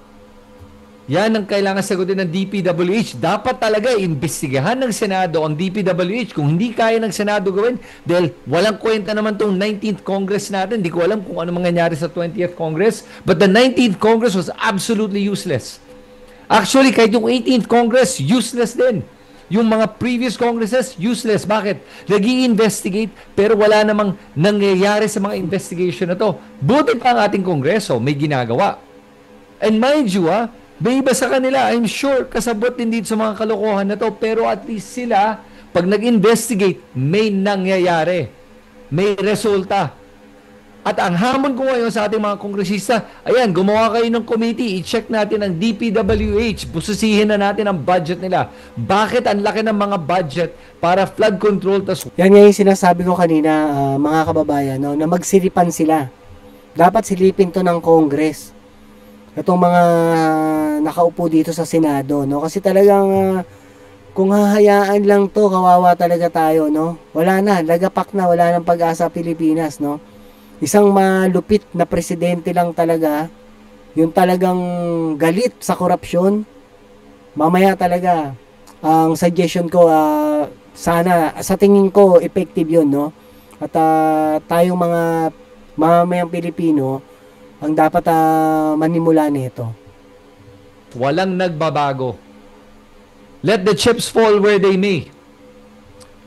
Yan ang kailangan sagutin ng DPWH. Dapat talaga imbestigahan ng Senado ang DPWH. Kung hindi kaya ng Senado gawin, dahil walang kwenta naman tong 19th Congress natin. Hindi ko alam kung ano mangyayari sa 20th Congress. But the 19th Congress was absolutely useless. Actually, kahit yung 18th Congress, useless din. Yung mga previous Congresses, useless. Bakit? Nag-i-investigate pero wala namang nangyayari sa mga investigation na to. Buti pa ang ating Kongreso, may ginagawa. And mind you, may iba sa kanila, I'm sure, kasabot din dito sa mga kalokohan na to, pero at least sila, pag nag-investigate, may nangyayari. May resulta. At ang hamon ko ngayon sa ating mga kongresista, ayan, gumawa kayo ng committee, i-check natin ang DPWH, bususihin na natin ang budget nila. Bakit ang laki ng mga budget para flood control? Yan nga yung sinasabi ko kanina, mga kababayan, no, na magsilipan sila. Dapat silipin to ng Congress. Itong mga nakaupo dito sa Senado, no? Kasi talagang kung hahayaan lang to, kawawa talaga tayo, no? Wala na, lagapak na, wala nang pag-asa Pilipinas, no? Isang malupit na presidente lang talaga, yung talagang galit sa korupsyon. Mamaya talaga, ang suggestion ko, sana, sa tingin ko, effective yun, no? At tayong mga mamamayang Pilipino, ang dapat manimula nito. Walang nagbabago. Let the chips fall where they may.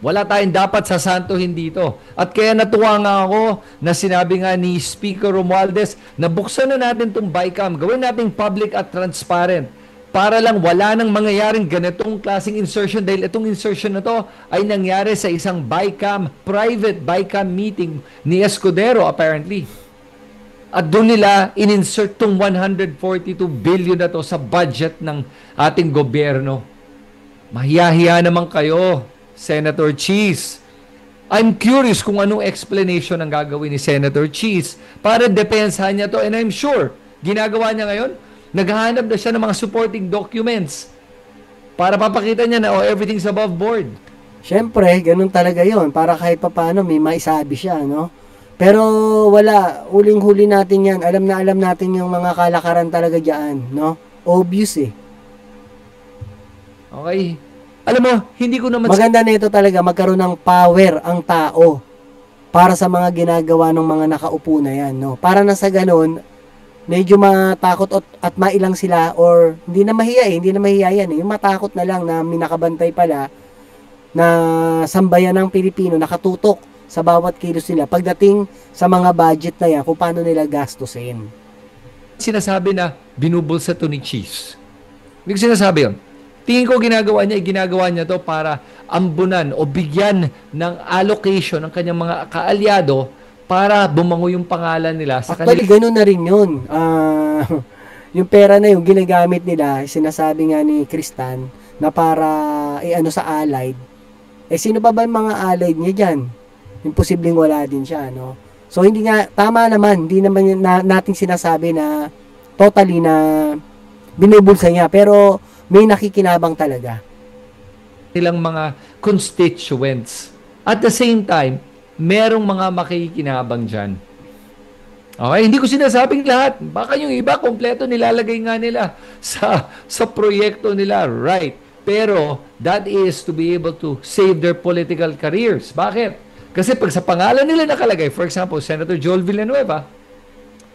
Wala tayong dapat sasantuhin dito. At kaya natuwa nga ako na sinabi nga ni Speaker Romualdez na buksan na natin itong BICAM. Gawin natin public at transparent. Para lang wala nang mangyayaring ganitong klaseng insertion dahil itong insertion na to ay nangyari sa isang BICAM, private BICAM meeting ni Escudero apparently. At doon nila in-insert tong 142 billion na to sa budget ng ating gobyerno. Mahiya-hiya naman kayo, Senator Cheese. I'm curious kung anong explanation ang gagawin ni Senator Cheese para depensahan niya to. And I'm sure, ginagawa niya ngayon, naghahanap na siya ng mga supporting documents para papakita niya na everything's above board. Siyempre, ganun talaga yon para kahit papaano may maisabi siya, no? Pero wala, huling-huli natin yan. Alam natin yung mga kalakaran talaga dyan, no? Obvious eh. Okay. Alam mo, hindi ko naman... Maganda na ito talaga, magkaroon ng power ang tao para sa mga ginagawa ng mga nakaupo na yan, no? Para na sa ganun, medyo matakot at mailang sila or hindi na mahiya yan eh. Yung matakot na lang na minakabantay pala na sambayan ng Pilipino, nakatutok sa bawat kilos nila pagdating sa mga budget na yan kung paano nila gastusin. Sinasabi na binubulsa to ni Cheese. Hindi ko sinasabi yun. Tingin ko ginagawa niya to para ambunan o bigyan ng allocation ng kanyang mga kaalyado para bumango yung pangalan nila sa kanila. Actually, gano'n na rin yun. Yung pera na yung ginagamit nila, sinasabi nga ni Kristan na para sa allied. Sino pa ba yung mga allied niya dyan? Imposibleng wala din siya, no? So, hindi nga, tama naman, hindi naman natin sinasabi na totally na binubulsa niya, pero may nakikinabang talaga. Ilang mga constituents. At the same time, merong mga makikinabang dyan. Okay, hindi ko sinasabing lahat. Baka yung iba, kompleto nilalagay nga nila sa proyekto nila, right? Pero, that is to be able to save their political careers. Bakit? Kasi pag sa pangalan nila nakalagay, for example, Senator Joel Villanueva,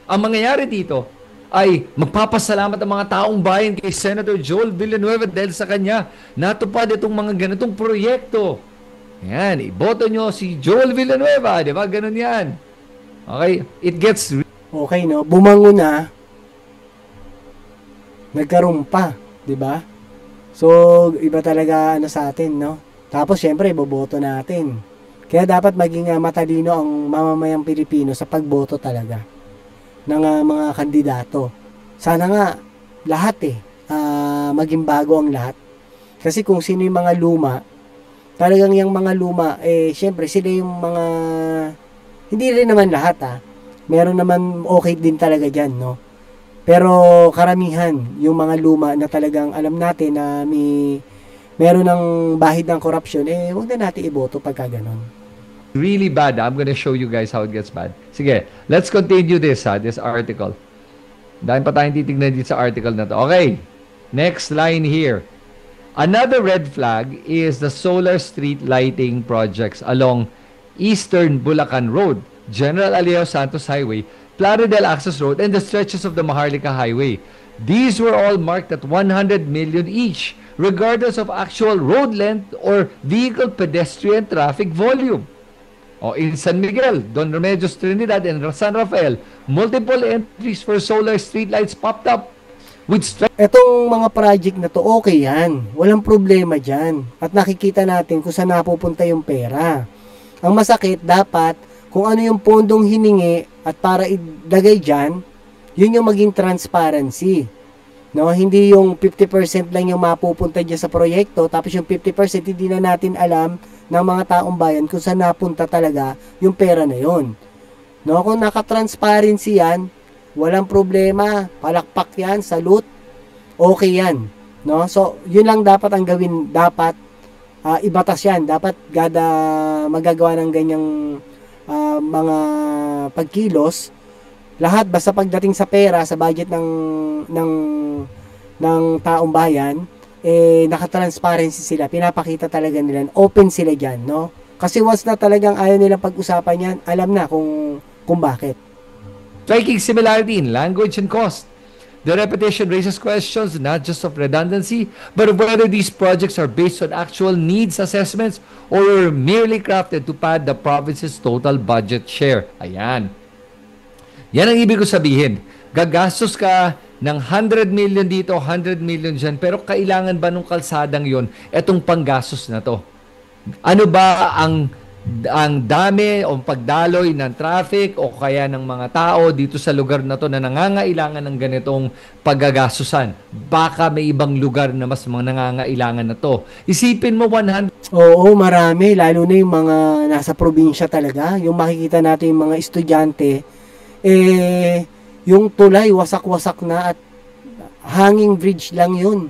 ang mangyayari dito ay magpapasalamat ang mga taong bayan kay Senator Joel Villanueva dahil sa kanya natupad itong mga ganitong proyekto. Yan, iboto nyo si Joel Villanueva, di ba? Ganun yan. Okay? It gets... Okay, no? Bumango na, nagkaroon pa, di ba? So, iba talaga sa atin, no? Tapos, syempre, iboboto natin. Kaya dapat maging matalino ang mamamayang Pilipino sa pagboto talaga ng mga kandidato. Sana nga lahat maging bago ang lahat. Kasi kung sino yung mga luma, Talagang yung mga luma, syempre sila yung mga, hindi rin naman lahat meron naman okay din talaga dyan, no? Pero karamihan, yung mga luma na talagang alam natin na meron ng bahid ng korupsyon, huwag na natin iboto pagka ganon. Really bad. I'm gonna show you guys how it gets bad. Sige, let's continue this article. Dahil pa tayong titignan dito sa article na to. Okay, next line here. Another red flag is the solar street lighting projects along Eastern Bulacan Road, General Aliao Santos Highway, Plaridel Access Road, and the stretches of the Maharlika Highway. These were all marked at 100 million each, regardless of actual road length or vehicle pedestrian traffic volume. In San Miguel, Don Remedios Trinidad, and San Rafael, multiple entries for solar streetlights popped up. Etong mga project na to, okay yan. Walang problema dyan. At nakikita natin kung saan napupunta yung pera. Ang masakit, dapat, kung ano yung pondong hiningi at para ilagay dyan, yun yung maging transparency. No? Hindi yung 50% lang yung mapupunta dyan sa proyekto, tapos yung 50% hindi na natin alam ng mga taong bayan kung saan napunta talaga yung pera na yun. No? Kung naka-transparency yan, walang problema, palakpak yan, salute, okay yan. No? So, yun lang dapat ang gawin, dapat ibatas yan, dapat gada magagawa ng ganyang mga pagkilos, lahat basta pagdating sa pera, sa budget ng taong bayan, naka-transparency sila, pinapakita talaga nila, open sila dyan, no? Kasi once na talagang ayaw nilang pag-usapan yan, alam na kung bakit. Striking similarity in language and cost. The repetition raises questions not just of redundancy, but of whether these projects are based on actual needs assessments or merely crafted to pad the province's total budget share. Ayan. Yan ang ibig ko sabihin. Gagastos ka ng 100 million dito, 100 million dyan, pero kailangan ba nung kalsadang yon etong panggastos na to? Ano ba ang dami o pagdaloy ng traffic o kaya ng mga tao dito sa lugar na to na nangangailangan ng ganitong paggagastusan? Baka may ibang lugar na mas mga nangangailangan na to. Isipin mo 100. Oo, marami. Lalo na yung mga nasa probinsya talaga. Yung makikita natin yung mga estudyante, yung tulay, wasak-wasak na at hanging bridge lang yun.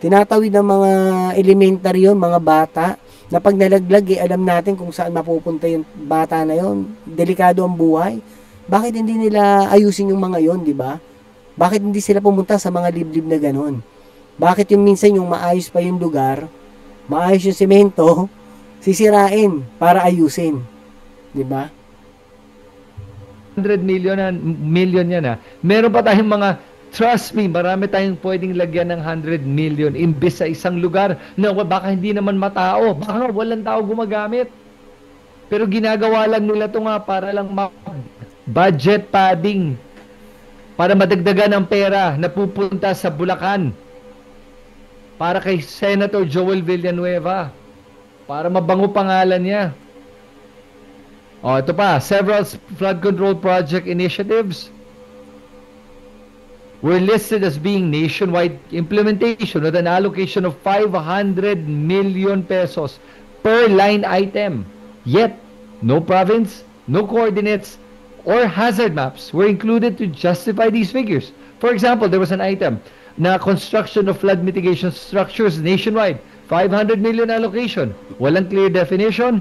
Tinatawid ng mga elementary yun, mga bata, na pag nalaglag, alam natin kung saan mapupunta yung bata na yun. Delikado ang buhay. Bakit hindi nila ayusin yung mga yun, di ba? Bakit hindi sila pumunta sa mga liblib na ganon? Bakit yung minsan yung maayos pa yung lugar, maayos yung semento, sisirain para ayusin? Di ba? 100 million yan Meron pa tayong mga, trust me, marami tayong pwedeng lagyan ng 100 million imbes sa isang lugar na baka hindi naman matao, baka walang tao gumagamit. Pero ginagawa lang nila ito nga para lang budget padding, para madagdagan ang pera na pupunta sa Bulacan, para kay Senator Joel Villanueva, para mabango pangalan niya. Ito pa, several flood control project initiatives were listed as being nationwide implementation with an allocation of 500 million pesos per line item. Yet, no province, no coordinates, or hazard maps were included to justify these figures. For example, there was an item na construction of flood mitigation structures nationwide, 500 million allocation. Walang clear definition.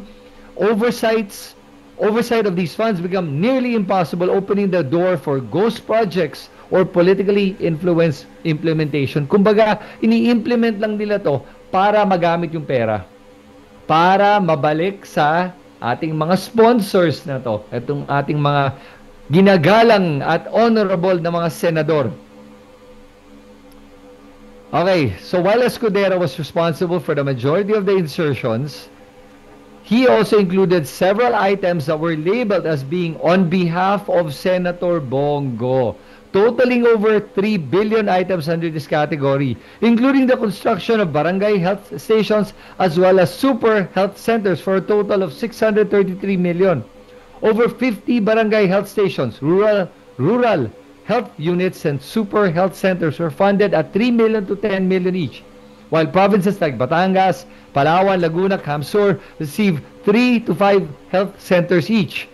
Oversight of these funds become nearly impossible, opening the door for ghost projects or politically influenced implementation. Kumbaga, ini-implement lang nila to para magamit yung pera. Para mabalik sa ating mga sponsors na to. Itong ating mga ginagalang at honorable na mga senador. Okay, so while Escudero was responsible for the majority of the insertions, he also included several items that were labeled as being on behalf of Senator Bongo, totaling over 3 billion items under this category, including the construction of barangay health stations as well as super health centers for a total of 633 million. Over 50 barangay health stations, rural health units, and super health centers were funded at 3 million to 10 million each. while provinces like Batangas, Palawan, Laguna, Camsur receive 3 to 5 health centers each.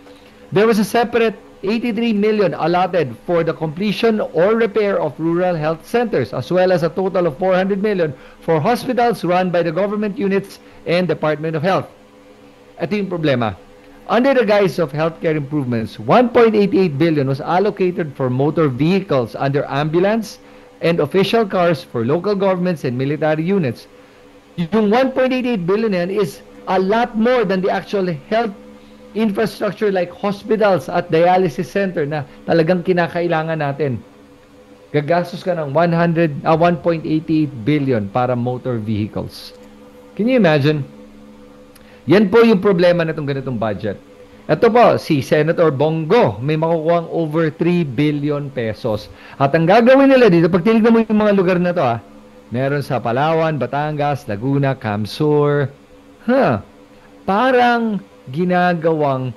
There was a separate 83 million allotted for the completion or repair of rural health centers, as well as a total of 400 million for hospitals run by the government units and Department of Health. Ito yung problema. Under the guise of healthcare improvements, 1.88 billion was allocated for motor vehicles under ambulance and official cars for local governments and military units. Yung 1.88 billion yan is a lot more than the actual health infrastructure like hospitals at dialysis center na talagang kinakailangan natin. Gagastos ka ng 1.88 billion para motor vehicles. Can you imagine? Yan po yung problema na itong ganitong budget. Ito po, si Senator Bongo, may makukuha over 3 billion pesos. At ang gagawin nila dito, pag tinignan mo yung mga lugar na to, meron sa Palawan, Batangas, Laguna, Camsur, parang ginagawang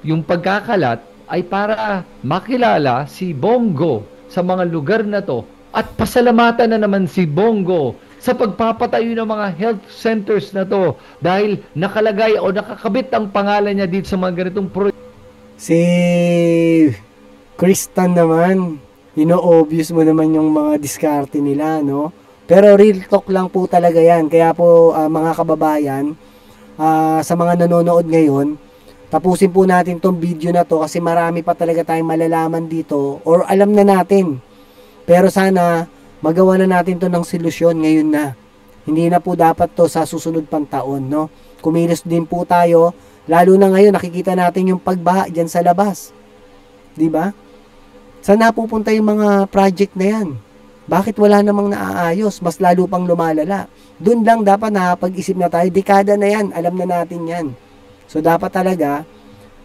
yung pagkakalat ay para makilala si Bongo sa mga lugar na to at pasalamatan na naman si Bongo sa pagpapatayo ng mga health centers na to dahil nakalagay o nakakabit ang pangalan niya dito sa mga ganitong proyekto. Si Kristan naman, ino-obvious mo naman yung mga diskarte nila, no? Pero real talk lang po talaga yan. Kaya po mga kababayan, sa mga nanonood ngayon, tapusin po natin tong video na to kasi marami pa talaga tayong malalaman dito or alam na natin. Pero sana magawa na natin to ng solusyon ngayon na. Hindi na po dapat to sa susunod pang taon, no? Kumilos din po tayo, lalo na ngayon nakikita natin yung pagbaha diyan sa labas. 'Di ba? Saan napupunta yung mga project na yan? Bakit wala namang naaayos? Mas lalo pang lumalala. Doon lang dapat nakapag-isip na tayo. Dekada na yan. Alam na natin yan. So, dapat talaga,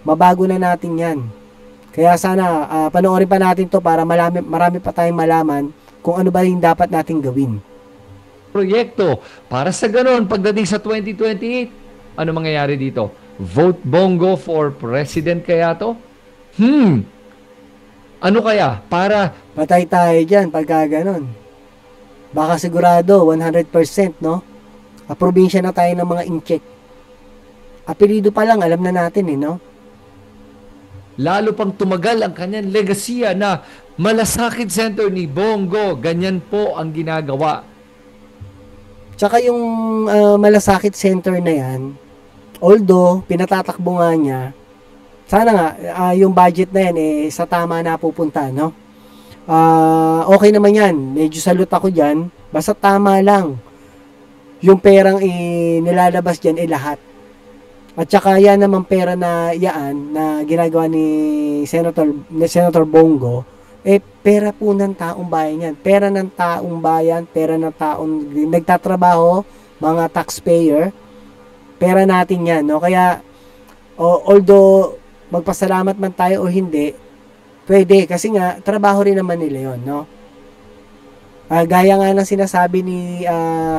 mabago na natin yan. Kaya sana, panoorin pa natin to para marami pa tayong malaman kung ano ba yung dapat nating gawin. Proyekto. Para sa ganon, pagdating sa 2028, ano mangyayari dito? Vote Bongo for President kaya to? Ano kaya? Para patay tayo dyan pagka ganon. Baka sigurado, 100%, no? Probinsya na tayo ng mga incheck. Apelido pa lang, alam na natin, no? Lalo pang tumagal ang kanyang legasiya na malasakit center ni Bongo. Ganyan po ang ginagawa. Tsaka yung malasakit center na yan, although pinatatakbo nga niya, sana nga yung budget na yan sa tama na pupunta, no? Okay naman yan. Medyo salute ako dyan. Basta tama lang. Yung perang nilalabas dyan lahat. At saka yan naman pera na yaan na ginagawa ni Senator Bongo, pera po ng taong bayan yan. Pera ng taong bayan, pera ng taong nagtatrabaho, mga taxpayer, pera natin yan, no? Kaya, although magpasalamat man tayo o hindi, pwede, kasi nga, trabaho rin naman nila yun, no? Gaya nga ng sinasabi ni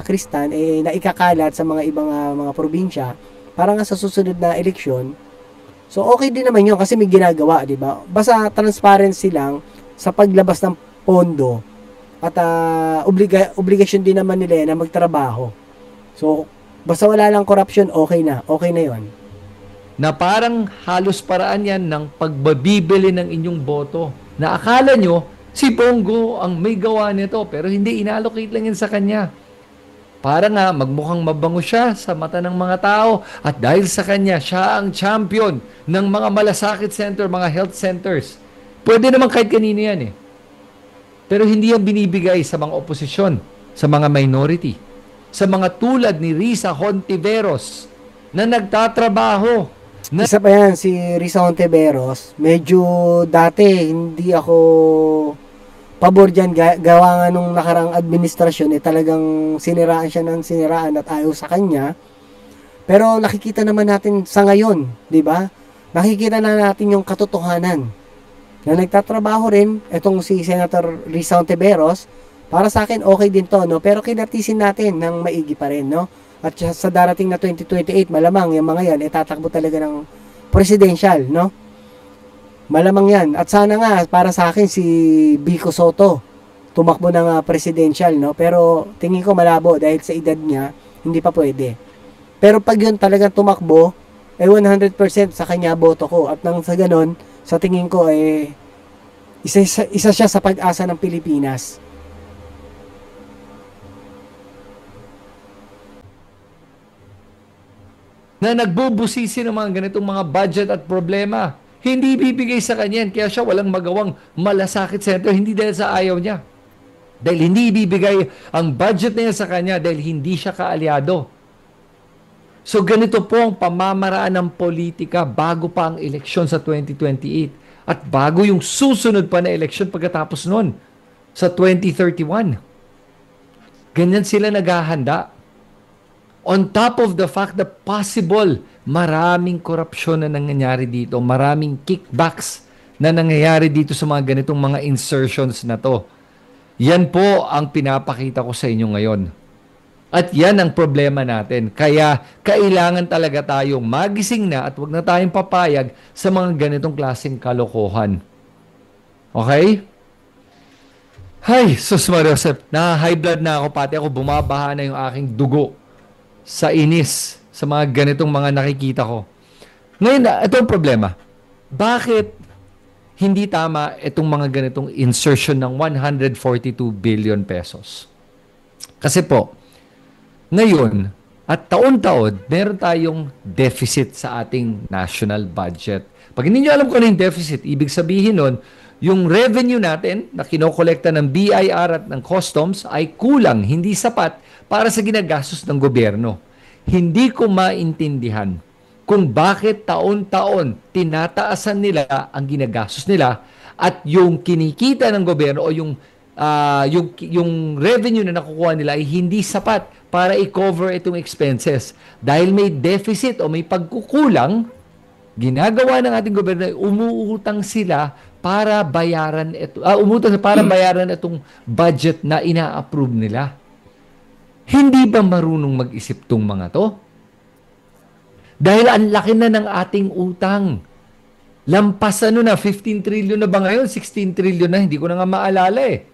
Kristan, na ikakalat sa mga ibang mga probinsya, para nga sa susunod na eleksyon. So, okay din naman yun kasi may ginagawa, di ba? Basta transparency lang sa paglabas ng pondo at obligasyon din naman nila na magtrabaho. So, basta wala lang corruption, okay na. Okay na yon. Na parang halos paraan yan ng pagbabibili ng inyong boto. Na akala nyo, si Bongo ang may gawa nito, pero hindi, inallocate lang yan sa kanya. Para nga magmukhang mabango siya sa mata ng mga tao at dahil sa kanya, siya ang champion ng mga malasakit center, mga health centers. Pwede naman kahit kanino yan Pero hindi yan binibigay sa mga oposisyon, sa mga minority, sa mga tulad ni Risa Hontiveros na nagtatrabaho. Isa pa yan, si Risa Hontiveros, medyo dati hindi ako pabor dyan, gawa nga nung nakarang administrasyon, talagang siniraan siya ng siniraan at ayaw sa kanya. Pero nakikita naman natin sa ngayon, di ba? Nakikita na natin yung katotohanan na nagtatrabaho rin itong si Senator Risa Hontiveros. Para sa akin, okay din to, no? Pero kinatisin natin ng maigi pa rin, no? At sa darating na 2028, malamang yung mga yan, tatakbo talaga ng presidential, no? Malamang yan. At sana nga, para sa akin, si Vico Soto. tumakbo ng presidential, no? Pero tingin ko malabo dahil sa edad niya, hindi pa pwede. Pero pag yun talagang tumakbo, 100% sa kanya boto ko. At nang sa ganon, sa tingin ko isa siya sa pag-asa ng Pilipinas. Na nagbubusisi ng mga ganitong mga budget at problema. Hindi bibigay sa kanya, kaya siya walang magawang malasakit sa ito, hindi dahil sa ayaw niya. Dahil hindi ibibigay ang budget niya sa kanya dahil hindi siya kaalyado. So ganito po ang pamamaraan ng politika bago pa ang eleksyon sa 2028 at bago yung susunod pa na eleksyon pagkatapos nun sa 2031. Ganyan sila naghahanda. On top of the fact that possible, maraming korupsyon na nangyayari dito, maraming kickbacks na nangyayari dito sa mga ganitong mga insertions na to. Yan po ang pinapakita ko sa inyo ngayon. At yan ang problema natin. Kaya kailangan talaga tayong magising na at wag na tayong papayag sa mga ganitong klaseng kalokohan. Okay? Hay, sus Mariosep, na-high blood na ako, pati ako bumabaha na yung aking dugo sa inis sa mga ganitong mga nakikita ko. Ngayon, ito ang problema. Bakit hindi tama itong mga ganitong insertion ng 142 billion pesos? Kasi po, ngayon, at taon-taon, meron tayong deficit sa ating national budget. Pag hindi nyo alam kung ano yung deficit, ibig sabihin nun, yung revenue natin na kinokolekta ng BIR at ng customs ay kulang, hindi sapat para sa ginagastos ng gobyerno. Hindi ko maintindihan kung bakit taon-taon tinataasan nila ang ginagastos nila at yung kinikita ng gobyerno o yung revenue na nakukuha nila ay hindi sapat para i-cover itong expenses. Dahil may deficit o may pagkukulang, ginagawa ng ating gobyerno ay umuutang sila para bayaran itong budget na ina-approve nila. Hindi ba marunong mag-isip tong mga to? Dahil ang laki na ng ating utang. Lampas 15 trillion na ba ngayon? 16 trillion na, hindi ko na nga maalala eh.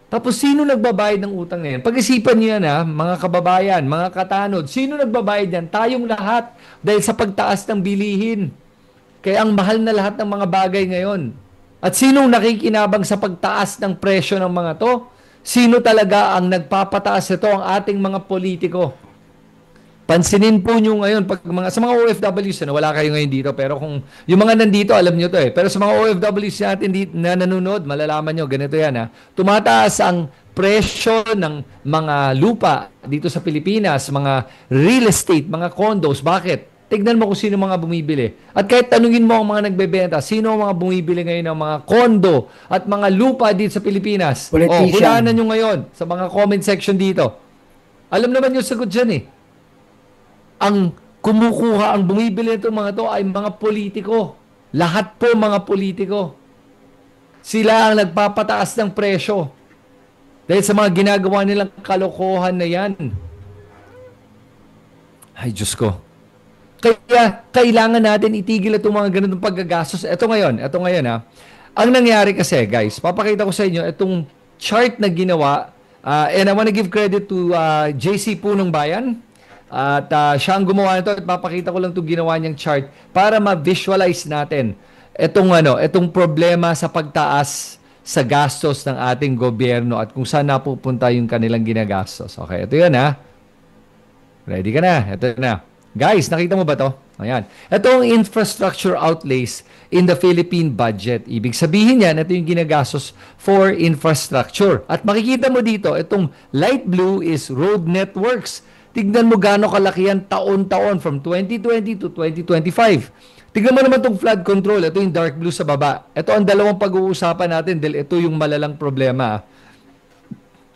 Tapos sino nagbabayad ng utang na yan? Pag-isipan niyo yan mga kababayan, mga katanod. Sino nagbabayad yan? Tayong lahat. Dahil sa pagtaas ng bilihin. Kaya ang mahal na lahat ng mga bagay ngayon. At sinong nakikinabang sa pagtaas ng presyo ng mga to? Sino talaga ang nagpapataas ito? Ang ating mga politiko. Pansinin po nyo ngayon, sa mga OFWs na wala kayo ngayon dito, pero kung yung mga nandito, alam nyo to eh. Pero sa mga OFWs natin na nanonood, malalaman nyo, ganito yan tumataas ang presyo ng mga lupa dito sa Pilipinas, mga real estate, mga condos. Bakit? Tignan mo kung sino mga bumibili. At kahit tanungin mo ang mga nagbebenta, sino ang mga bumibili ngayon ng mga kondo at mga lupa dito sa Pilipinas? Hulanan nyo ngayon sa mga comment section dito. Alam naman yung sagot dyan eh. Ang kumukuha, ang bumibili nito mga to ay mga politiko. Lahat po mga politiko. Sila ang nagpapataas ng presyo. Dahil sa mga ginagawa nilang kalokohan na yan. Ay, Diyos ko. Kaya kailangan natin itigil itong mga ganitong paggagastos. Ito ngayon Ang nangyari kasi, guys, papakita ko sa inyo itong chart na ginawa. And I want to give credit to JC Punong Bayan. At siya ang gumawa nito at papakita ko lang itong ginawa niyang chart para ma-visualize natin itong problema sa pagtaas sa gastos ng ating gobyerno at kung saan napupunta yung kanilang ginagastos. Okay, ito yan Ready ka na? Ito na. Guys, nakita mo ba to? Ayan. Ito ang infrastructure outlays in the Philippine budget. Ibig sabihin yan, ito yung ginagastos for infrastructure. At makikita mo dito, itong light blue is road networks. Tignan mo gaano kalaki yan taon-taon from 2020 to 2025. Tignan mo naman itong flood control. Ito yung dark blue sa baba. Ito ang dalawang pag-uusapan natin dahil ito yung malalang problema.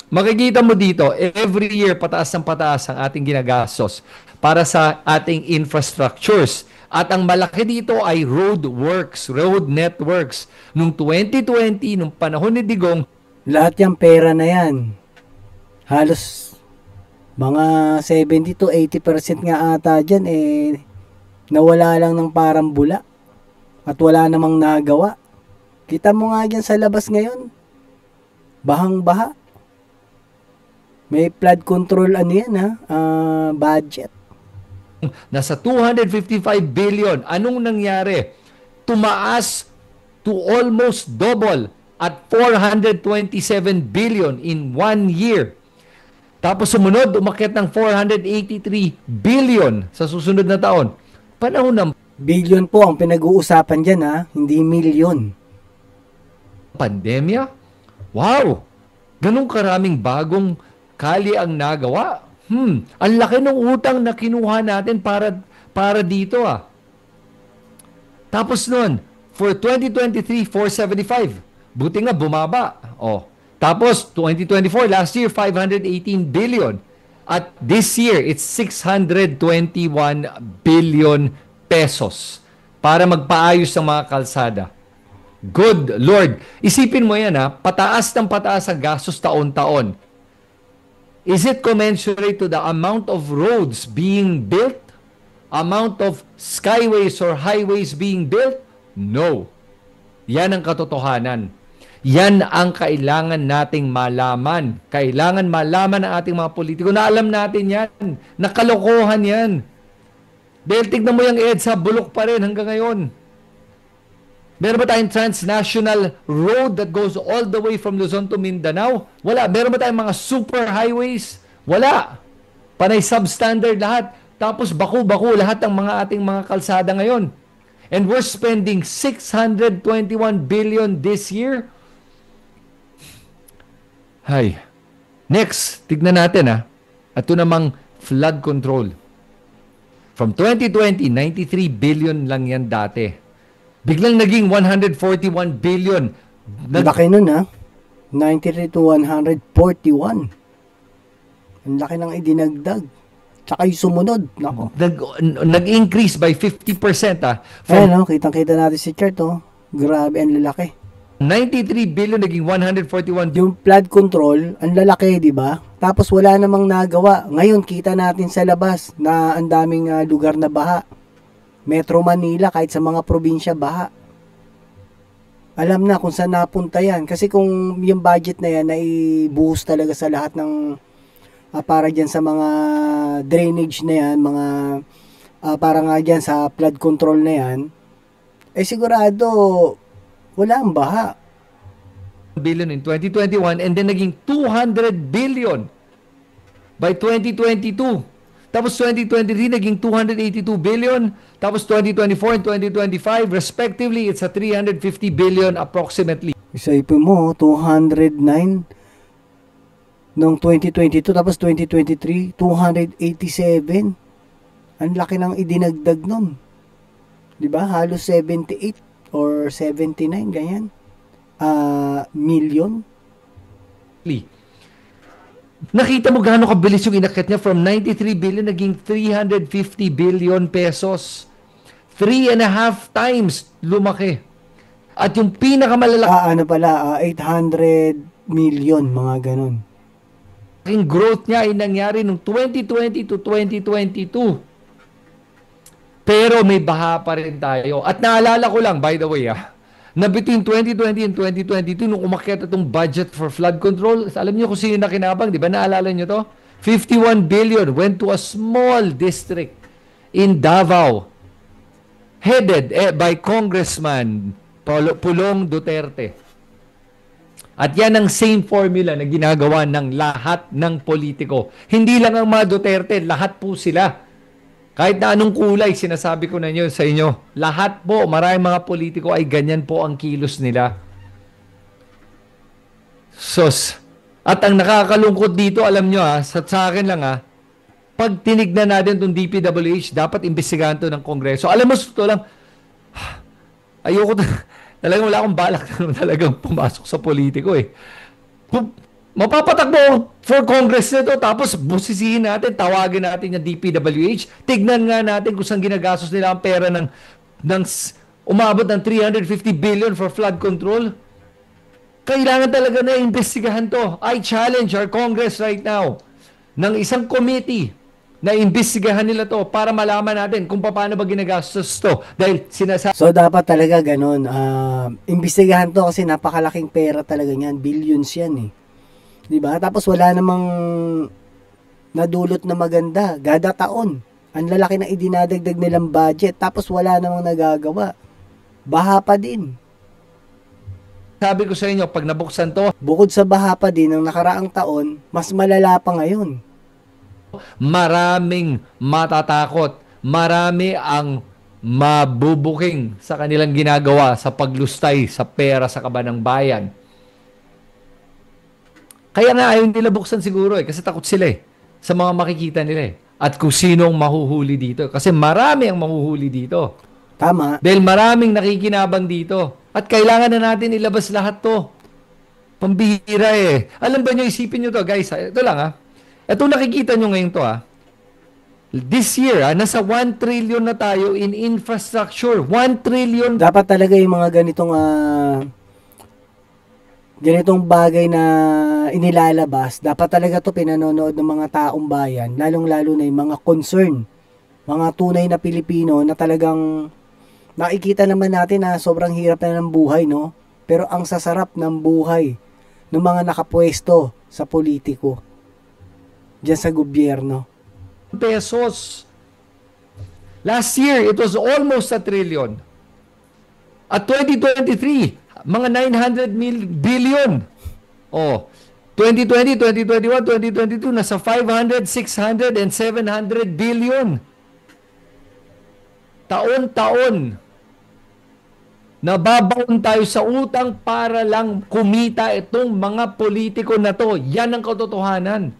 Makikita mo dito, every year pataas ng pataas ang ating ginagastos para sa ating infrastructures. At ang malaki dito ay road networks. Noong 2020, nung panahon ni Digong, lahat yung pera na yan. Halos mga 70 to 80% nga ata dyan nawala lang ng parang bula. At wala namang nagawa. Kita mo nga dyan sa labas ngayon, bahang-baha. May flood control ano yan budget. Nasa 255 billion. Anong nangyari? Tumaas to almost double at 427 billion in 1 year. Tapos sumunod, umakyat ng 483 billion sa susunod na taon. Panahon ng Billion po ang pinag-uusapan dyan hindi milyon. pandemya? Wow! Ganong karaming bagong kali ang nagawa. Ang laki ng utang na kinuha natin para dito Tapos nun, for 2023, 475. Buti nga, bumaba. Tapos, 2024, last year, 518 billion. At this year, it's 621 billion pesos para magpaayos ng mga kalsada. Good Lord. Isipin mo yan pataas ng pataas ang gastos taon-taon. Is it commensurate to the amount of roads being built? Amount of skyways or highways being built? No. Yan ang katotohanan. Yan ang kailangan nating malaman. Kailangan malaman ng ating mga politiko na alam natin yan. Nakalokohan yan. Dahil tignan mo yung EDSA, bulok pa rin hanggang ngayon. Meron ba tayong transnational road that goes all the way from Luzon to Mindanao? Wala. Meron ba tayong mga super highways? Wala. Panay substandard lahat. Tapos baku-baku lahat ng ating mga kalsada ngayon. And we're spending 621 billion this year. Hay. Next, tignan natin Ito namang flood control. From 2020, 93 billion lang yan dati. Biglang naging 141 billion. Laki nun 93 to 141. Ang laki ng idinagdag. Tsaka yung sumunod. Nako. Nag-increase by 50%. Ayan kitang-kita natin si chart Grabe, ang lalaki. 93 billion naging 141 billion. Yung flood control, ang lalaki, di ba? Tapos wala namang nagawa. Ngayon, kita natin sa labas na ang daming lugar na baha. Metro Manila, kahit sa mga probinsya, baha. Alam na kung saan napunta yan. Kasi kung yung budget na yan, naibuhos talaga sa lahat ng para dyan sa mga drainage na yan, mga para nga dyan sa flood control na yan, sigurado wala ang baha. Billion in 2021 and then naging 200 billion by 2022. Tapos 2023 naging 282 billion. Tapos 2024 and 2025 respectively, it's a 350 billion approximately. Isipin mo, 209 noong 2022 tapos 2023 287. Ang laki ng idinagdag nun. 'Di ba? Halos 78 or 79 ganyan. Million. Nakita mo gaano kabilis yung inakyat niya from 93 billion naging 350 billion pesos. 3.5 times lumaki. At yung pinakamalaki 800 million, mga ganun. Yung growth niya ay nangyari nung 2020 to 2022. Pero may baha pa rin tayo. At naalala ko lang, by the way, na between 2020 and 2022, nung umakyat itong budget for flood control, alam niyo kung sino nakinabang, di ba? Naalala niyo to? 51 billion went to a small district in Davao, headed by Congressman Pulong Duterte. At yan ang same formula na ginagawa ng lahat ng politiko. Hindi lang ang mga Duterte, lahat po sila. Kahit na anong kulay, sinasabi ko na nyo sa inyo, lahat po, maraming mga politiko ay ganyan po ang kilos nila. Sos. At ang nakakalungkot dito, alam nyo sa akin lang pag tinignan natin itong DPWH, dapat imbestigahan to ng Kongreso. Alam mo, ito lang, ayoko, talagang wala akong balak na talagang pumasok sa politiko Mapapatakbo for Congress nito, tapos busisihin natin, tawagin natin yung DPWH. Tignan nga natin kung saan ginagastos nila ang pera ng umabot ng 350 billion for flood control. Kailangan talaga na imbestigahan to. I challenge our Congress right now ng isang committee na imbestigahan nila to para malaman natin kung paano ba ginagastos to. Dahil sinasabi So dapat talaga ganun. Imbestigahan to kasi napakalaking pera talaga niyan. Billions yan eh. 'Di ba? Tapos wala namang nadulot na maganda. Gada taon. Ang lalaki na idinadagdag nilang budget. Tapos wala namang nagagawa. Baha pa din. ko sa inyo, pag nabuksan to, Bukod sa baha pa din ng nakaraang taon, mas malala pa ngayon. maraming matatakot. Marami ang mabubuking sa kanilang ginagawa sa paglustay sa pera sa kaban ng bayan. Kaya nga ayaw nila buksan siguro kasi takot sila sa mga makikita nila at kung sinong mahuhuli dito. Kasi marami ang mahuhuli dito. Tama. Dahil maraming nakikinabang dito. At kailangan na natin ilabas lahat to. Pambihira Alam ba nyo, isipin nyo to guys. Ito lang Ito nakikita nyo ngayon to This year nasa 1 trillion na tayo in infrastructure. 1 trillion. Dapat talaga yung mga ganitong bagay na inilalabas, dapat talaga to pinanonood ng mga taong bayan, lalong-lalo na yung mga concern, mga tunay na Pilipino na talagang nakikita naman natin na sobrang hirap na ng buhay, no? Pero ang sasarap ng buhay ng mga nakapwesto sa politiko diyan sa gobyerno. Pesos. Last year, it was almost 1 trillion. At 2023, mga 900 billion. 2020, 2021, 2022, nasa 500, 600, and 700 billion. Taon-taon. Nababaon tayo sa utang para lang kumita itong mga politiko na to. Yan ang katotohanan.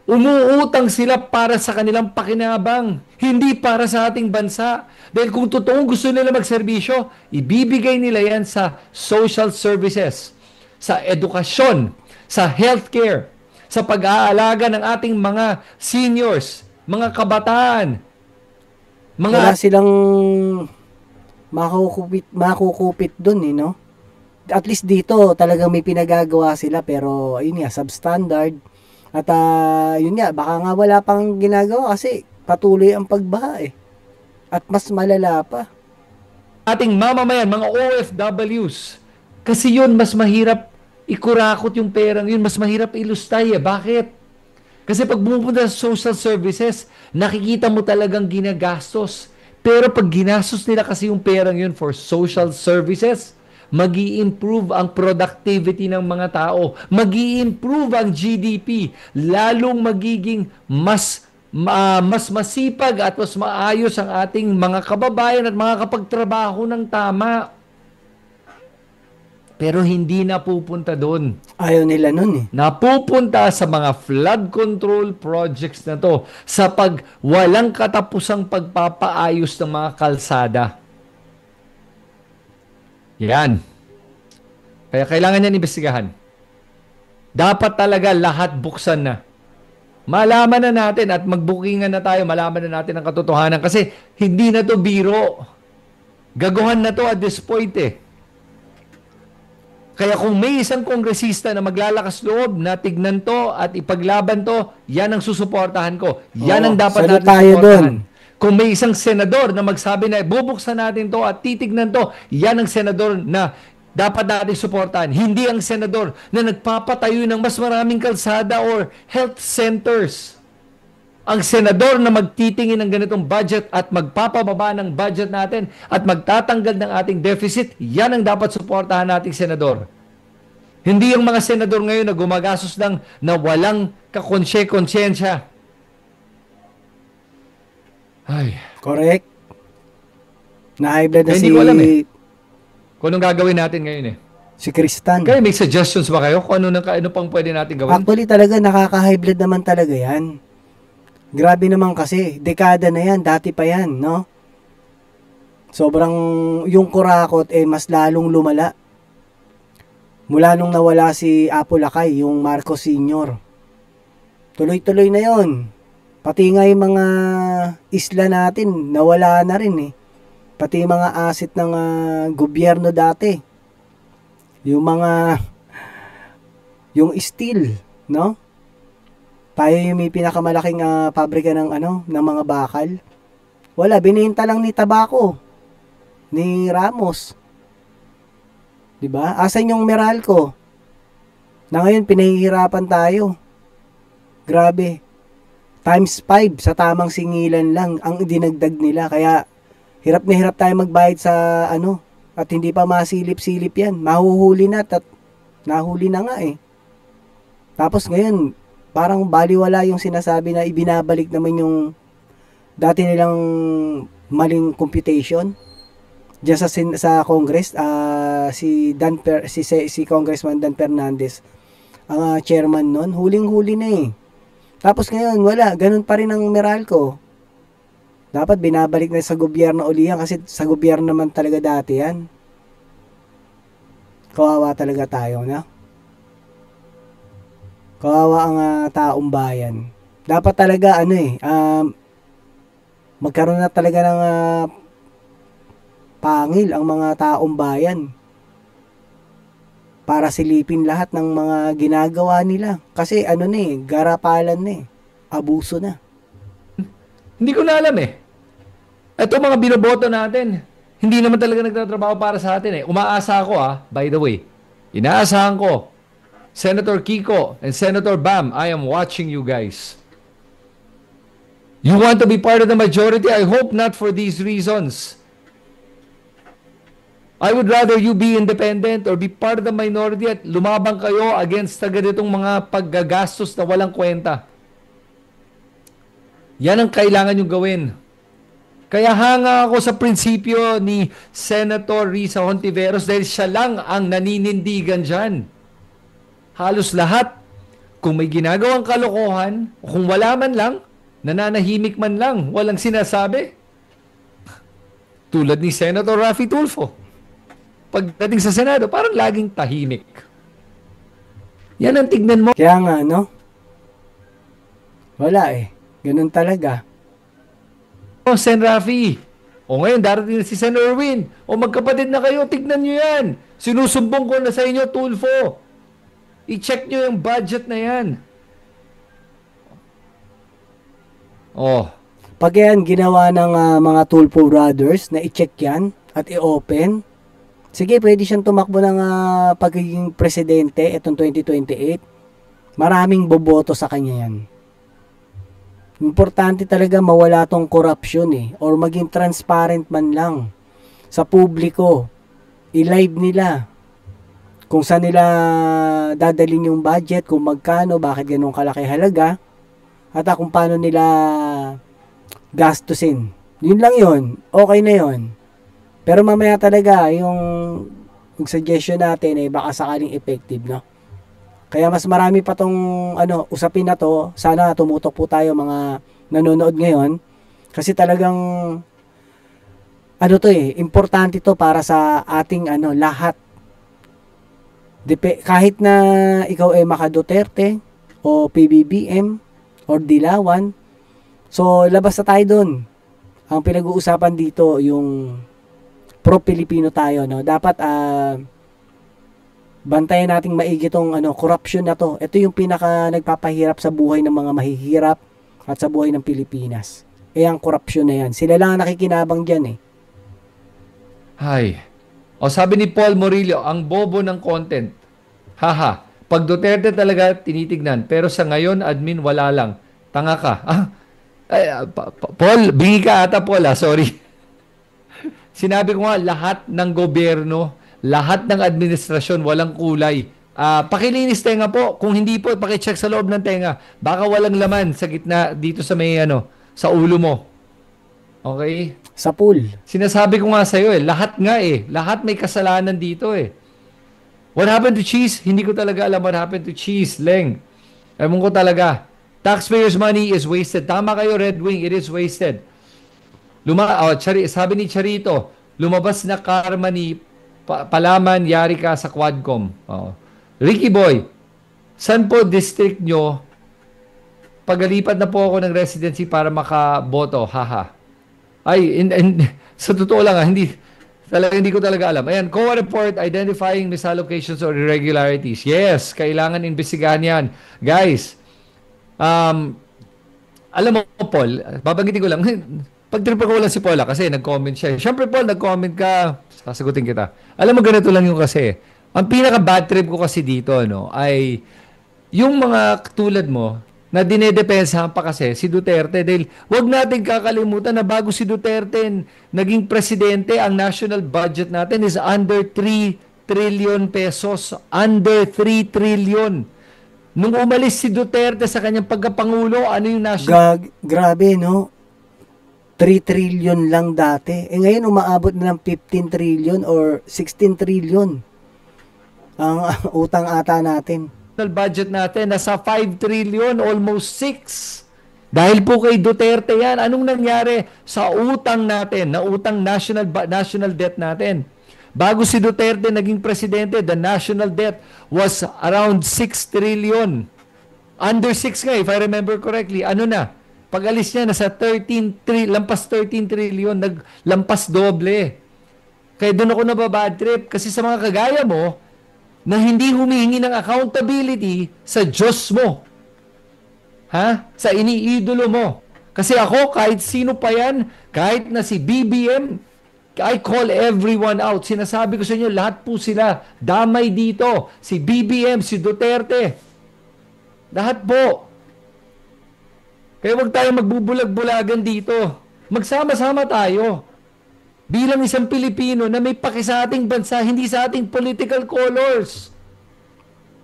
Umuutang sila para sa kanilang pakinabang, hindi para sa ating bansa. Dahil kung totoong gusto nila magserbisyo, ibibigay nila yan sa social services, sa edukasyon, sa healthcare, sa pag-aalaga ng ating mga seniors, mga kabataan. Wala silang makukupit dun no? At least dito talagang may pinagagawa sila pero ayun nga, substandard. At yun nga, baka nga wala pang ginagawa kasi patuloy ang pagbaha At mas malala pa. Ating mamamayan, mga OFWs, kasi yun mas mahirap ikurakot yung perang yun, mas mahirap ilustay Bakit? Kasi pag bumupunta sa social services, nakikita mo talagang ginagastos. Pero pag ginastos nila kasi yung perang yun for social services, mag-i-improve ang productivity ng mga tao, mag-i-improve ang GDP, lalong magiging mas masipag at mas maayos ang ating mga kababayan at mga kapagtrabaho ng tama. Pero hindi napupunta doon. Ayaw nila nun Napupunta sa mga flood control projects na to, sa walang katapusang pagpapaayos ng mga kalsada. Yan. Kaya kailangan yan imbestigahan. Dapat talaga lahat buksan na. Malaman na natin at magbukingan na tayo, malaman na natin ang katotohanan kasi hindi na to biro. Gaguhan na to at this point Kaya kung may isang kongresista na maglalakas loob na tignan to at ipaglaban to, yan ang susuportahan ko. Yan ang dapat natin suportahan. Kung may isang senador na magsabi na bubuksan natin to at titignan to, yan ang senador na dapat natin suportahan. Hindi ang senador na nagpapatayo ng mas maraming kalsada or health centers. Ang senador na magtitingin ng ganitong budget at magpapababa ng budget natin at magtatanggal ng ating deficit, yan ang dapat suportahan nating senador. Hindi yung mga senador ngayon na gumagastos lang na walang kakonsensya. Ay. Correct. Na-high blood na Hindi ko alam kung anong gagawin natin ngayon si Kristan. Kaya may suggestions ba kayo kung ano pang pwede natin gawin? Actually talaga nakaka-high blood naman talaga yan. Grabe naman kasi, dekada na yan, dati pa yan, no? Sobrang, yung kurakot mas lalong lumala. Mula nung nawala si Apo Lakay, yung Marcos Sr. Tuloy-tuloy na yon. Pati nga yung mga isla natin, nawala na rin Pati yung mga asset ng gobyerno dati. Yung steel, no? Tayo yung may pinakamalaking pabrika ng ng mga bakal. Wala, binenta lang ni Tabaco, ni Ramos. 'Di ba? Asan yung Meralco? Na ngayon pinahihirapan tayo. Grabe. Times 5 sa tamang singilan lang ang dinagdag nila. Kaya hirap na hirap tayo magbayad sa at hindi pa masilip-silip yan. Mahuhuli na at nahuli na nga eh. Tapos ngayon, parang baliwala yung sinasabi na ibinabalik naman yung dati nilang maling computation. Diyan sa Congress, si Congressman Dan Fernandez, ang chairman nun, huling-huli na eh. Tapos ngayon, wala. Ganun pa rin ang Meralco. Dapat binabalik na sa gobyerno uli yan kasi sa gobyerno naman talaga dati yan. Kawawa talaga tayo, na? Kawawa ang taong bayan. Dapat talaga, magkaroon na talaga ng pangil ang mga taong bayan para silipin lahat ng mga ginagawa nila. Kasi garapalan na eh. Abuso na. Hindi ko na alam eh. Ito mga binoboto natin, hindi naman talaga nagtatrabaho para sa atin eh. Umaasa ako by the way. Inaasahan ko, Senator Kiko and Senator Bam, I am watching you guys. You want to be part of the majority? I hope not for these reasons. I would rather you be independent or be part of the minority at lumabang kayo against sa ganitong mga paggagastos na walang kwenta. Yan ang kailangan nyo gawin. Kaya hanga ako sa prinsipyo ni Senator Risa Hontiveros dahil siya lang ang naninindigan dyan. Halos lahat, kung may ginagawang kalokohan, o kung wala man lang, nananahimik man lang, walang sinasabi. Tulad ni Senator Raffy Tulfo. Pagdating sa Senado, parang laging tahimik. Yan ang tignan mo. Kaya nga, wala eh. Ganun talaga. Sen Raffy. O ngayon, darating na si Sen Erwin. O magkapatid na kayo, tignan nyo yan. Sinusumbong ko na sa inyo, Tulfo. I-check nyo yung budget na yan. Pag yan ginawa ng mga Tulfo brothers na i-check yan at i-open, sige, pwede siyang tumakbo ng pagiging presidente itong 2028. Maraming boboto sa kanya yan. Importante talaga mawala tong corruption or maging transparent man lang sa publiko. I-live nila kung saan nila dadalhin yung budget, kung magkano, bakit ganun kalaki halaga, at kung paano nila gastusin. Yun lang yun. Okay na yun. Pero mamaya talaga, yung suggestion natin baka sakaling effective, no? Kaya mas marami pa tong usapin na to. Sana tumutok po tayo mga nanonood ngayon. Kasi talagang importante to para sa ating lahat. Kahit na ikaw Maka Duterte o PBBM or Dilawan. So, labas na tayo doon. Ang pinag-uusapan dito yung pro-Pilipino tayo, no? Dapat bantayan nating maigi tong corruption na to. Ito yung pinaka nagpapahirap sa buhay ng mga mahihirap at sa buhay ng Pilipinas. Ang corruption na yan. Sila lang ang nakikinabang diyan Ay. Sabi ni Paul Morillo, ang bobo ng content. Haha. Pag Duterte talaga tinitignan, pero sa ngayon admin wala lang. Tanga ka. Paul, bingi ka ata Paul sorry. Sinabi ko nga, lahat ng gobyerno, lahat ng administrasyon, walang kulay. Pakilinis tenga po. Kung hindi po, pakicheck sa loob ng tenga. Baka walang laman sa gitna dito sa may sa ulo mo. Okay? Sa pool. Sinasabi ko nga sa'yo lahat nga lahat may kasalanan dito What happened to cheese? Hindi ko talaga alam what happened to cheese, Leng. Ewan ko talaga. Taxpayers' money is wasted. Tama kayo, Red Wing, it is wasted. Sabi ni Charito, lumabas na karma ni Palaman, yari ka sa Quadcom. Ricky Boy, saan po district nyo? Pagalipat na po ako ng residency para makaboto. Haha. Sa totoo lang hindi ko talaga alam. Ayan, COA report identifying misallocations or irregularities. Yes, kailangan imbestigahan yan. Guys, Um, alam mo, Paul, babanggitin ko lang, pag-tripan ko lang si Paula kasi nag-comment siya. Siyempre, Paul, nag-comment ka, sasagutin kita. Alam mo, ganito lang yung kasi. Ang pinaka-bad trip ko kasi dito, no, ay yung mga tulad mo, na dinedepensahan pa kasi si Duterte dahil wag natin kakalimutan na bago si Duterte naging presidente, ang national budget natin is under 3 trillion pesos. Under 3 trillion. Nung umalis si Duterte sa kanyang pagkapangulo, ano yung national... Grabe, no? 3 trillion lang dati. Ngayon, umaabot na ng 15 trillion or 16 trillion ang utang ata natin. Budget natin, nasa 5 trillion, almost 6. Dahil po kay Duterte yan, anong nangyari sa utang natin, na utang national debt natin? Bago si Duterte naging presidente, the national debt was around 6 trillion. Under 6 nga, if I remember correctly. Ano na? Pag-alis niya, nasa lampas 13 trillion, naglampas doble. Kaya doon ako nababad trip. Kasi sa mga kagaya mo, na hindi humihingi ng accountability sa Diyos mo. Ha? Sa iniidolo mo. Kasi ako, kahit sino pa yan, kahit na si BBM, I call everyone out. Sinasabi ko sa inyo, lahat po sila damay dito. Si BBM, si Duterte. Lahat po. Kaya huwag tayong magbubulag-bulagan dito. Magsama-sama tayo. Bilang isang Pilipino na may paki sa ating bansa, hindi sa ating political colors.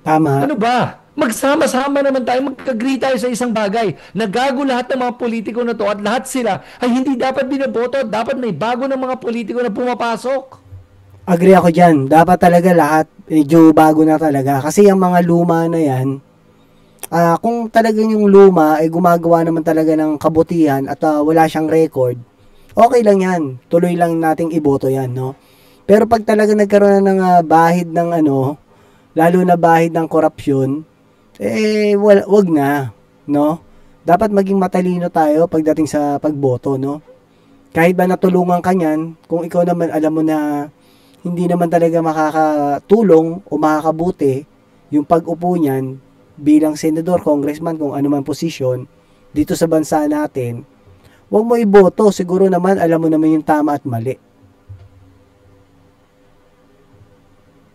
Tama. Ano ba? Magsama-sama naman tayo, magka-agree tayo sa isang bagay. Nagago lahat ng mga politiko na to at lahat sila ay hindi dapat binaboto. Dapat may bago ng mga politiko na pumapasok. Agree ako dyan. Dapat talaga lahat medyo bago na talaga. Kasi yung mga luma na yan, kung talagang yung luma ay gumagawa naman talaga ng kabutihan at wala siyang record, okay lang yan. Tuloy lang nating iboto yan, no? Pero pag talaga nagkaroon na ng bahid ng lalo na bahid ng korupsyon, wag na, no? Dapat maging matalino tayo pagdating sa pagboto, no? Kahit ba natulungan ka niyan, kung ikaw naman alam mo na hindi naman talaga makakatulong o makakabuti yung pag-upo niyan bilang senador, congressman, kung ano man posisyon dito sa bansa natin, huwag mo iboto. Siguro naman alam mo naman yung tama at mali.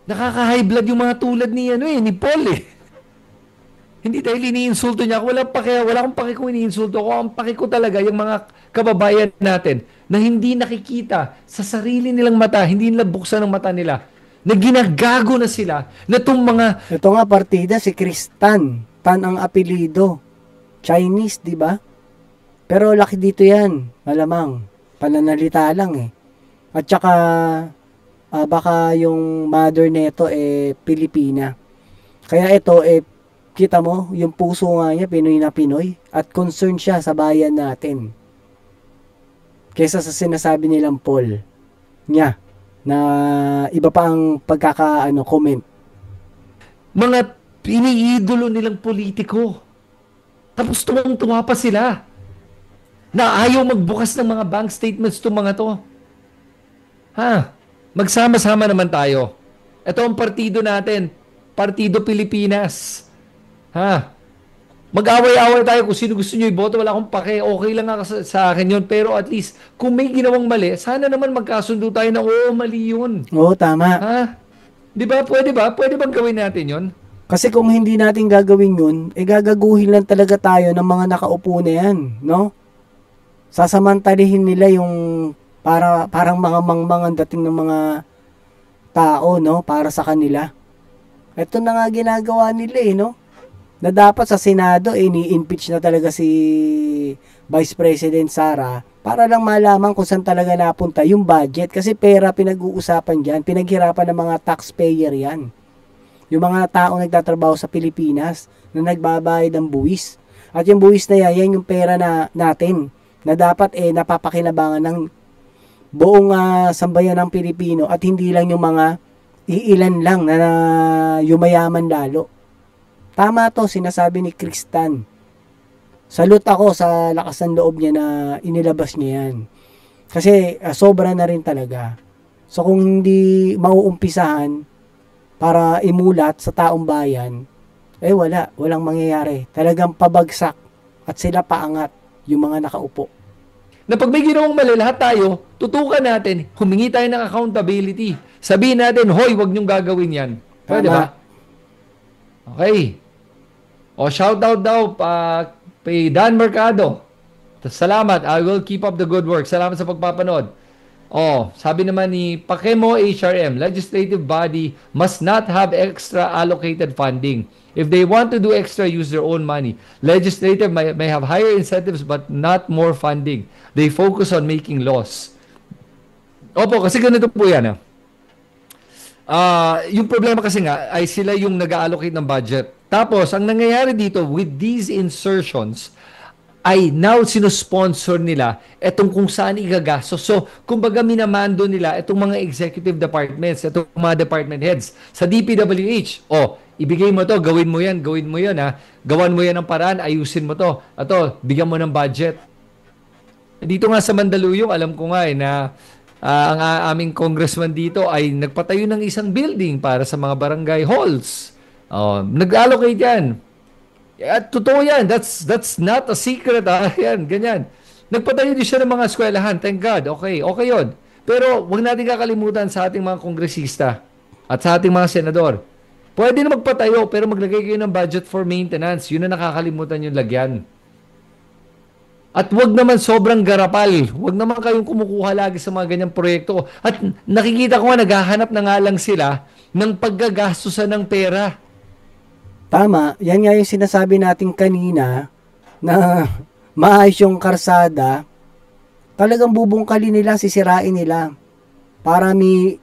Nakaka-high blood yung mga tulad ni ni Paul eh. Hindi dahil iniinsulto niya ako. Wala akong paki kung iniinsulto ko. Ang paki ko talaga yung mga kababayan natin na hindi nakikita sa sarili nilang mata, hindi nila buksan ang mata nila, na ginagago na sila na itong mga... Ito nga partida, si Kristan. Tan ang apelido. Chinese, di ba? Pero laki dito yan. Malamang. Pananalita lang eh. At saka, baka yung mother neto Pilipina. Kaya ito, kita mo, yung puso nga niya, Pinoy na Pinoy. At concern siya sa bayan natin. Kesa sa sinasabi nilang Paul niya, na iba pa ang comment. Mga iniidolo nilang politiko. Tapos tuwang-tuwa pa sila. Na ayaw magbukas ng mga bank statements itong mga to. Magsama-sama naman tayo. Ito ang partido natin. Partido Pilipinas. Mag-away-away tayo kung sino gusto nyo iboto. Wala akong pake. Okay lang nga sa akin yun. Pero at least, kung may ginawang mali, sana naman magkasundo tayo na, mali yun. Oo, tama. Di ba? Pwede ba? Pwede bang gawin natin yun? Kasi kung hindi natin gagawin yun, gagaguhin lang talaga tayo ng mga nakaupo na yan, no? Sasamantalihin nila yung parang mga mangmangan dating ng mga tao, no? Para sa kanila. Ito na nga ginagawa nila no? Na dapat sa Senado, ni-impeach na talaga si Vice President Sara para lang malaman kung saan talaga napunta yung budget. Kasi pera pinag-uusapan dyan, pinaghirapan ng mga taxpayer yan. Yung mga taong nagtatrabaho sa Pilipinas na nagbabayad ng buwis. At yung buwis na yan yung pera natin na dapat napapakinabangan ng buong sambayan ng Pilipino at hindi lang yung mga iilan lang na yumayaman lalo. Tama to, sinasabi ni Kristan. Salute ako sa lakas ng loob niya na inilabas niya yan. Kasi sobra na rin talaga. So kung hindi mauumpisahan para imulat sa taong bayan, Walang mangyayari. Talagang pabagsak at sila paangat yung mga nakaupo. Na pag may ginawang mali, lahat tayo, tutukan natin, humingi tayo ng accountability. Sabihin natin, hoy, wag niyong gagawin yan. Pwede Tama. ba? Okay. O, shout out daw kay Dan Mercado. Salamat. I will keep up the good work. Salamat sa pagpapanood. Oh, sabi naman ni Pakemo HRM, legislative body must not have extra allocated funding. If they want to do extra, use their own money. Legislative may have higher incentives but not more funding. They focus on making laws. Opo, kasi ganito po yan. Yung problema kasi nga ay sila yung nag-allocate ng budget. Tapos, ang nangyayari dito with these insertions ay now sinusponsor nila etong kung saan igagastos. So, kumbaga minamando nila itong mga executive departments, itong mga department heads. Sa DPWH, ibigay mo to, gawin mo yan ha. Gawan mo yan ng paraan, ayusin mo to. Bigyan mo ng budget. Dito nga sa Mandaluyong, alam ko nga na ang aming congressman dito ay nagpatayo ng isang building para sa mga barangay halls. Nag-allocate yan. At totoo yan. That's not a secret. Yan, ganyan. Nagpatayo din siya ng mga eskwelahan. Thank God. Okay yun. Pero huwag natin kakalimutan sa ating mga kongresista at sa ating mga senador. Pwede na magpatayo pero maglagay kayo ng budget for maintenance. Yun na nakakalimutan yung lagyan. At wag naman sobrang garapal. Wag naman kayong kumukuha lagi sa mga ganyang proyekto. At nakikita ko nga, naghahanap na nga lang sila ng paggagastusan ng pera. Tama, yan nga yung sinasabi natin kanina na maayos yung karsada, talagang bubungkalin nila, sisirain nila para may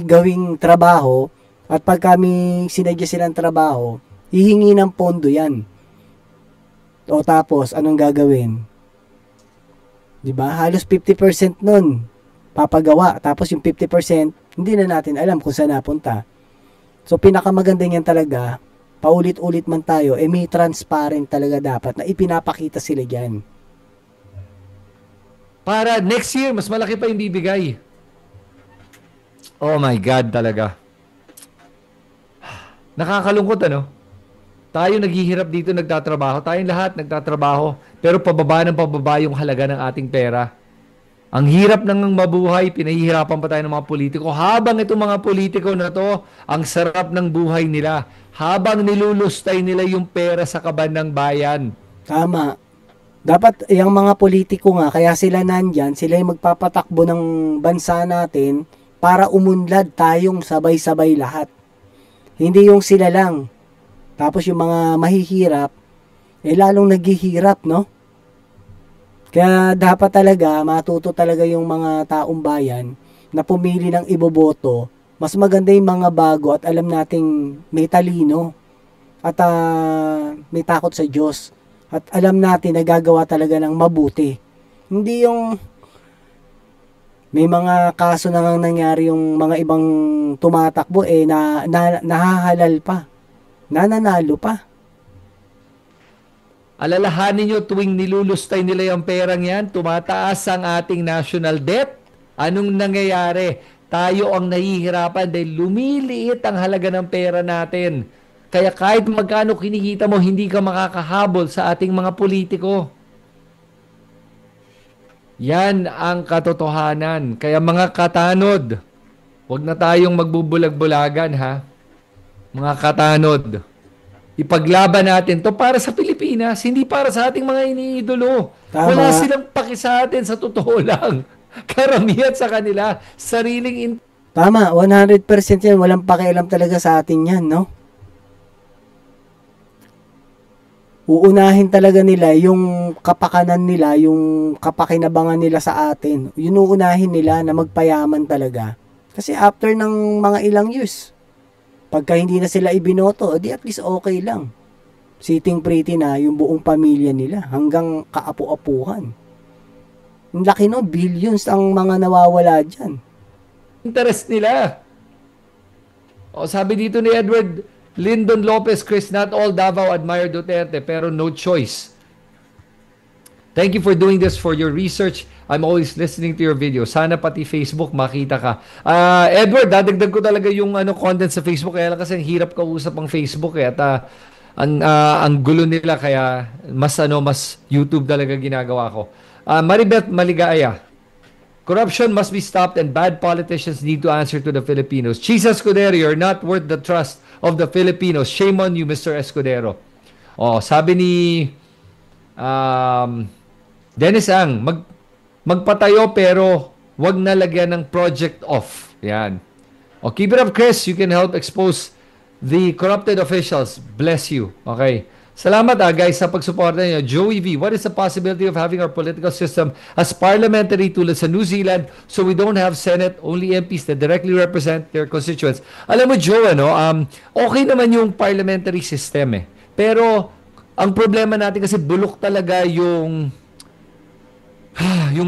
gawing trabaho at pag kami sinadya silang trabaho, hihingi ng pondo yan. O tapos, anong gagawin? Diba? Halos 50% nun papagawa. Tapos yung 50%, hindi na natin alam kung saan napunta. So, pinakamaganda niyan talaga, paulit-ulit man tayo, may transparent talaga dapat na ipinapakita sila dyan. Para next year, mas malaki pa yung bibigay. Oh my God, talaga. Nakakalungkot, Tayo naghihirap dito, nagtatrabaho. Tayong lahat nagtatrabaho. Pero pababa yung halaga ng ating pera. Ang hirap ng mabuhay, pinahihirapan pa tayo ng mga politiko. Habang itong mga politiko na to, ang sarap ng buhay nila. Habang nilulustay nila yung pera sa kaban ng bayan. Tama. Dapat yung mga politiko nga, kaya sila nandyan, sila yung magpapatakbo ng bansa natin para umunlad tayong sabay-sabay lahat. Hindi yung sila lang. Tapos yung mga mahihirap, lalong naghihirap, no? Kaya dapat talaga, matuto talaga yung mga taong bayan na pumili ng iboboto. Mas maganda yung mga bago at alam nating may talino at may takot sa Diyos. At alam natin na gagawa talaga ng mabuti. Hindi yung may mga kaso na nangyari yung mga ibang tumatakbo nahahalal pa. Nananalo pa. Alalahanin nyo tuwing nilulustay nila yung perang yan, tumataas ang ating national debt. Anong nangyayari? Tayo ang nahihirapan dahil lumiliit ang halaga ng pera natin. Kaya kahit magkano kinikita mo, hindi ka makakahabol sa ating mga politiko. Yan ang katotohanan. Kaya mga katanod, huwag na tayong magbubulag-bulagan, ha? Mga katanod, ipaglaban natin to para sa Pilipinas, hindi para sa ating mga iniidolo. Tama. Wala silang paki sa atin, sa totoo lang. Karamihan sa kanila, sariling Tama, 100% yan. Walang pakialam talaga sa atin yan, no? Uunahin talaga nila yung kapakanan nila, yung kapakinabangan nila sa atin. Yun uunahin nila na magpayaman talaga. Kasi after ng mga ilang years, pagka hindi na sila ibinoto, di at least okay lang. Sitting pretty na yung buong pamilya nila hanggang kaapu-apuhan. Ang laki no, billions ang mga nawawala dyan. interest nila. O sabi dito ni Edward Lyndon Lopez, Chris, not all Davao admire Duterte, pero no choice. Thank you for doing this for your research. I'm always listening to your video. Sana pati Facebook makita ka. Edward, dadagdag ko talaga yung content sa Facebook. Kaya lang kasi hirap kausap ang Facebook. At ang gulo nila kaya mas YouTube talaga ginagawa ko. Maribeth Maligaya, corruption must be stopped and bad politicians need to answer to the Filipinos. Chisa Escudero, you're not worth the trust of the Filipinos. Shame on you, Mr. Escudero. Sabi ni Dennis Ang, magpatayo pero wag na lagyan ng project off. Yan. Keep it up, Chris. You can help expose the corrupted officials. Bless you. Okay. Salamat guys sa pagsuporta niyo. Joey V, what is the possibility of having our political system as parliamentary tulad sa New Zealand so we don't have Senate, only MPs that directly represent their constituents? Alam mo, Joe, okay naman yung parliamentary system Pero ang problema natin kasi bulok talaga yung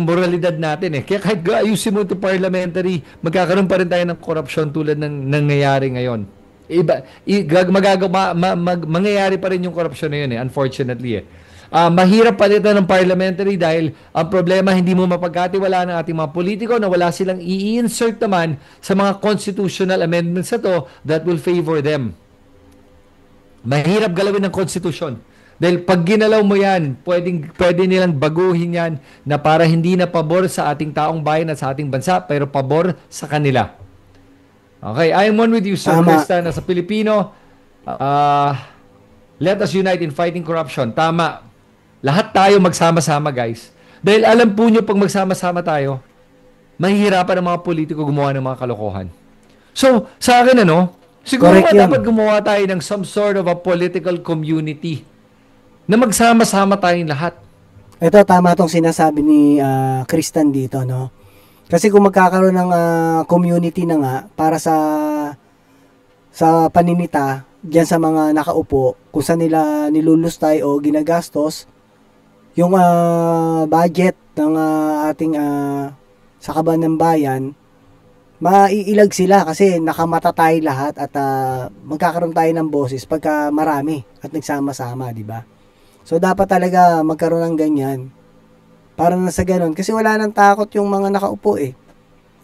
moralidad natin Kaya kahit ayusin mo ito parliamentary, magkakaroon pa rin tayo ng corruption tulad ng nangyayari ngayon. Mangyayari pa rin yung corruption na yun unfortunately mahirap pa rin ng parliamentary dahil ang problema hindi mo mapagkatiwalaan ng ating mga politiko na wala silang i-insert naman sa mga constitutional amendments na to that will favor them. Mahirap galawin ng constitution dahil pag ginalaw mo yan, pwede nilang baguhin yan na para hindi na pabor sa ating taong bayan at sa ating bansa pero pabor sa kanila. Okay, I am one with you, Sir Krista, na sa Pilipino, let us unite in fighting corruption. Tama. Lahat tayo magsama-sama, guys. Dahil alam po nyo, pag magsama-sama tayo, mahihirapan ang mga politiko gumawa ng mga kalokohan. So, sa akin, siguro dapat gumawa tayo ng some sort of a political community na magsama-sama tayong lahat. Ito, tama itong sinasabi ni Kristan dito, Kasi kung magkakaroon ng community na nga para sa paninita diyan sa mga nakaupo, kung saan nila nilulustay o ginagastos yung budget ng ating sa kaban ng bayan, maiilag sila kasi nakamatatay lahat at magkakaroon tayo ng boses pagka marami at nagsama-sama, di ba? So dapat talaga magkaroon ng ganyan. Para na sa ganun. Kasi wala nang takot yung mga nakaupo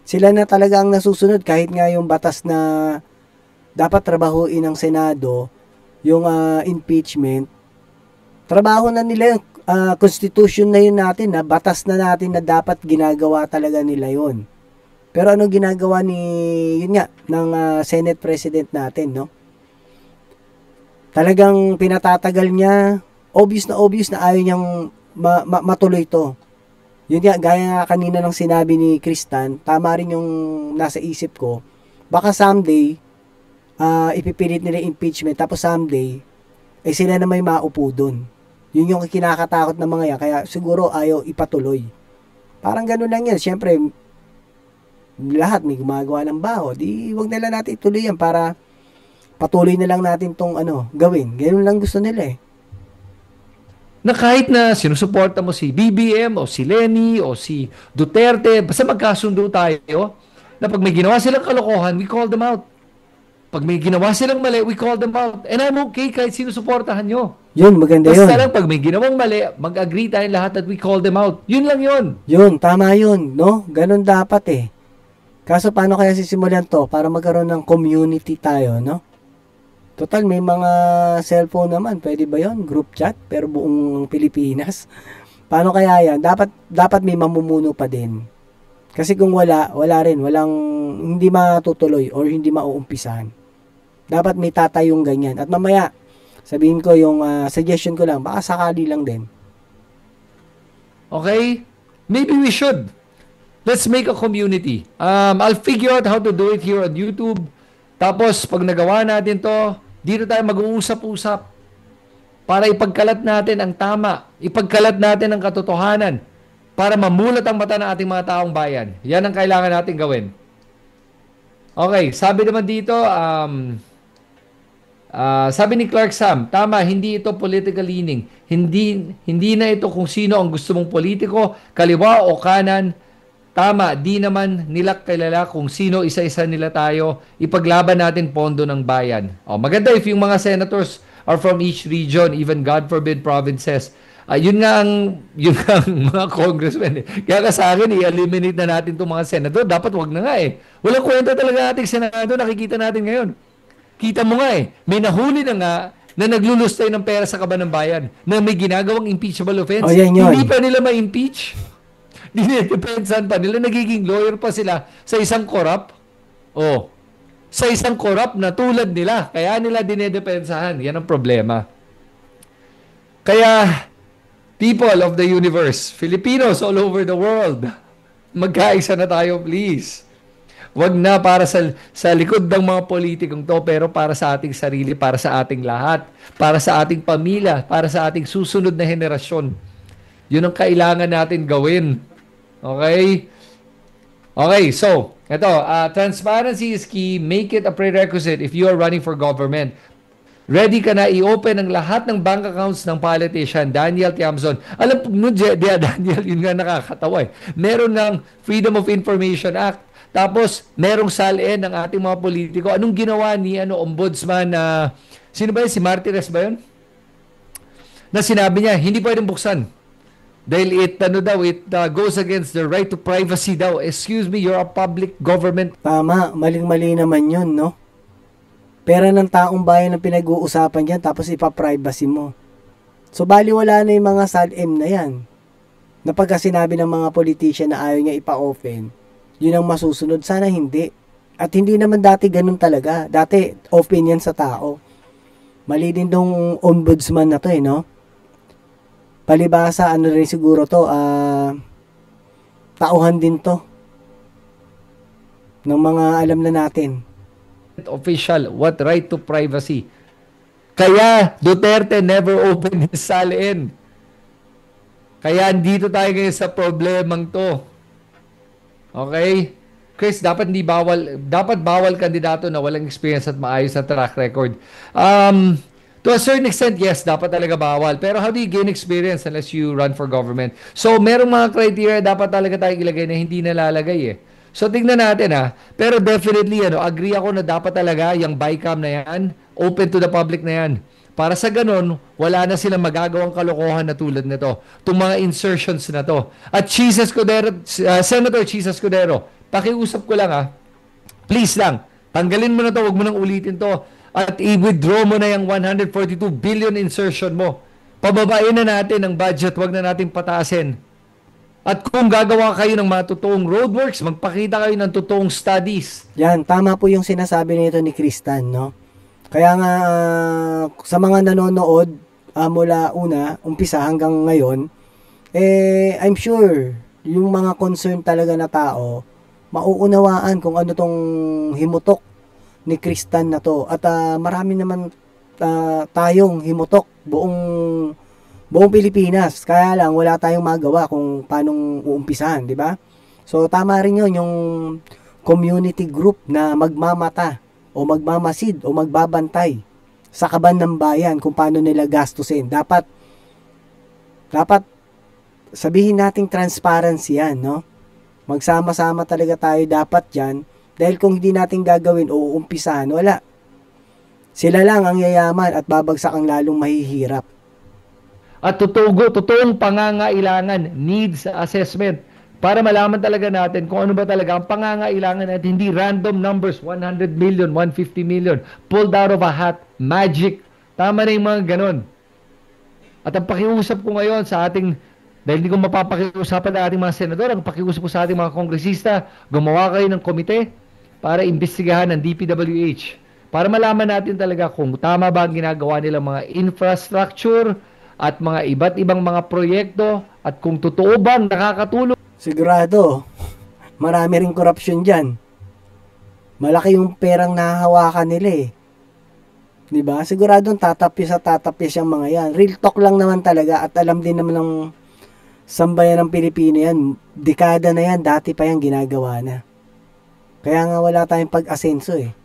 Sila na talaga ang nasusunod kahit nga yung batas na dapat trabahuin ng Senado, yung impeachment, trabaho na nila yung constitution na yun natin, batas na natin na dapat ginagawa talaga nila yun. Pero ano ginagawa yun nga, ng Senate President natin, Talagang pinatatagal niya, obvious na ayaw niyang matuloy to. Yun nga, gaya nga kanina ng sinabi ni Kristan, tama rin yung nasa isip ko, baka someday, ipipilit nila impeachment, tapos someday, sila na may maupo dun. Yun yung kinakatakot ng mga yan, kaya siguro ayaw ipatuloy. Parang ganun lang yan. Siyempre, lahat may gumagawa ng baho, di wag nila natin ituloy yan para patuloy na lang natin tong gawin. Ganun lang gusto nila Na kahit na sinusuporta mo si BBM o si Leni o si Duterte, basta magkasundo tayo na pag may ginawa silang kalokohan, we call them out. Pag may ginawa silang mali, we call them out. And I'm okay kahit sinusuportahan nyo. Yun, maganda yun. Basta lang pag may ginawang mali, mag-agree tayong lahat that we call them out. Yun lang yun. Yun, tama yun, Ganun dapat Kaso paano kaya sisimulan to para magkaroon ng community tayo, Total, may mga cellphone naman. Pwede ba yon? Group chat, pero buong Pilipinas. Paano kaya yan? Dapat may mamumuno pa din. Kasi kung wala rin. Hindi matutuloy or hindi mauumpisahan. Dapat may tatayong ganyan. At mamaya, sabihin ko yung suggestion ko lang, baka sakali lang din. Okay? Maybe we should. Let's make a community. I'll figure out how to do it here on YouTube. Tapos, pag nagawa natin to, dito tayo mag-uusap-usap para ipagkalat natin ang tama, ipagkalat natin ang katotohanan para mamulat ang mata ng ating mga taong bayan. Yan ang kailangan natin gawin. Okay, sabi naman dito, sabi ni Clark Sam, tama, hindi ito political leaning. Hindi na ito kung sino ang gusto mong politiko, kaliwa o kanan. Tama, di naman nila kilala kung sino, isa-isa nila tayo. Ipaglaban natin pondo ng bayan. Maganda if yung mga senators are from each region, even God forbid provinces. Yun nga ang mga congressmen. Kaya sa akin, i-eliminate na natin itong mga senador. Dapat wag na nga Walang kwenta talaga ating senado, nakikita natin ngayon. Kita mo nga may nahuli na nga na naglulustay ng pera sa kaban ng bayan na may ginagawang impeachable offense. O, yan yun. Hindi pa nila ma-impeach. Dinedepensahan pa nila. Nagiging lawyer pa sila sa isang korap. O, sa isang korap na tulad nila. Kaya nila dinedepensahan. Yan ang problema. Kaya, people of the universe, Filipinos all over the world, magkaisa na tayo, please. Wag na para sa likod ng mga politikong to, pero para sa ating sarili, para sa ating lahat, para sa ating pamilya, para sa ating susunod na henerasyon. Yun ang kailangan natin gawin. Okay? Okay, so, ito, transparency is key. Make it a prerequisite if you are running for government. Ready ka na i-open ang lahat ng bank accounts ng politician, Daniel Tiamson. Alam mo, Daniel, yun nga nakakatawa eh. Meron ng Freedom of Information Act. Tapos, merong SALN ng ating mga politiko. Anong ginawa ni ombudsman na, sino ba yun? Si Martires ba yun? Na sinabi niya, hindi pwedeng buksan. Dahil it goes against the right to privacy daw. Excuse me, you're a public government. Tama, maling-mali naman yun, no? Pera ng taong bayan ang pinag-uusapan dyan, tapos ipa-privacy mo. So, baliwala na yung mga SALM na yan. Na pagka sinabi ng mga politician na ayaw niya ipa-open, yun ang masusunod. Sana hindi. At hindi naman dati ganun talaga. Dati, open yan sa tao. Mali din dong ombudsman na to no? Palibasa, ano rin siguro to, tauhan din to. Ng mga alam na natin. Official, what right to privacy? Kaya, Duterte never opened his SALN. Kaya, andito tayo ngayon sa problemang to. Okay? Chris, dapat bawal kandidato na walang experience at maayos na track record. To a certain extent, yes, dapat talaga bawal. Pero how do you gain experience unless you run for government? So, merong mga criteria dapat talaga tayo ilagay na hindi nalalagay eh. So, tignan natin Pero definitely, agree ako na dapat talaga yung BICAM na yan, open to the public na yan. Para sa ganun, wala na silang magagawang kalokohan na tulad nito. Itong mga insertions na to. At Senator Chis Escudero, pakiusap ko lang please lang, tanggalin mo na to, wag mo nang ulitin to. At i-withdraw mo na yung 142 billion insertion mo. Pababain na natin ang budget, wag na natin pataasin. At kung gagawa kayo ng mga totoong roadworks, magpakita kayo ng totoong studies. Yan, tama po yung sinasabi nito ni Kristan, no? Kaya nga, sa mga nanonood, mula umpisa hanggang ngayon, I'm sure, yung mga concern talaga na tao, mauunawaan kung ano tong himutok ni Kristan na to. At marami naman tayong himutok buong Pilipinas. Kaya lang, wala tayong magawa kung paanong uumpisahan, di ba? So, tama rin yun, yung community group na magmamata o magmamasid o magbabantay sa kaban ng bayan kung paano nila gastusin. Dapat sabihin nating transparency yan, no? Magsama-sama talaga tayo dapat dyan, dahil kung hindi natin gagawin o uumpisahan, wala. Sila lang ang yayaman at babagsak ang lalong mahihirap. At totoong pangangailangan, needs assessment, para malaman talaga natin kung ano ba talaga ang pangangailangan at hindi random numbers, 100 million, 150 million, pulled out of a hat, magic. Tama na yung mga ganon. At ang pakiusap ko ngayon sa ating, dahil hindi ko mapapakiusapan na ating mga senador, ang pakiusap ko sa ating mga kongresista, gumawa kayo ng komite para imbestigahan ng DPWH. Para malaman natin talaga kung tama ba ang ginagawa nilang mga infrastructure at mga iba't ibang mga proyekto at kung totoo bang nakakatulong. Sigurado, marami ring corruption dyan. Malaki yung perang nahahawakan nila eh. Diba? Siguradong tatapis yung mga yan. Real talk lang naman talaga at alam din naman ng sambayan ng Pilipino yan. Dekada na yan, dati pa yan ginagawa na. Kaya nga wala tayong pag-asenso eh.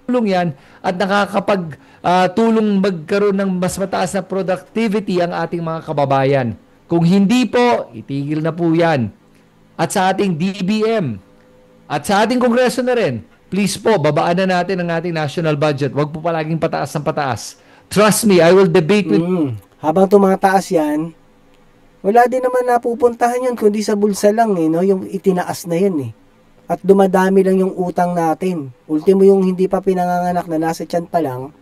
Tulong yan at nakakapag-tulong magkaroon ng mas mataas na productivity ang ating mga kababayan. Kung hindi po, itigil na po yan. At sa ating DBM, at sa ating Kongreso na rin, please po, babaan na natin ang ating national budget. Huwag po palaging pataas ng pataas. Trust me, I will debate with... Habang tumataas yan, wala din naman napupuntahan yun, kundi sa bulsa lang no? Yung itinaas na yun At dumadami lang yung utang natin. Ultimo yung hindi pa pinanganganak na nasa tiyan pa lang,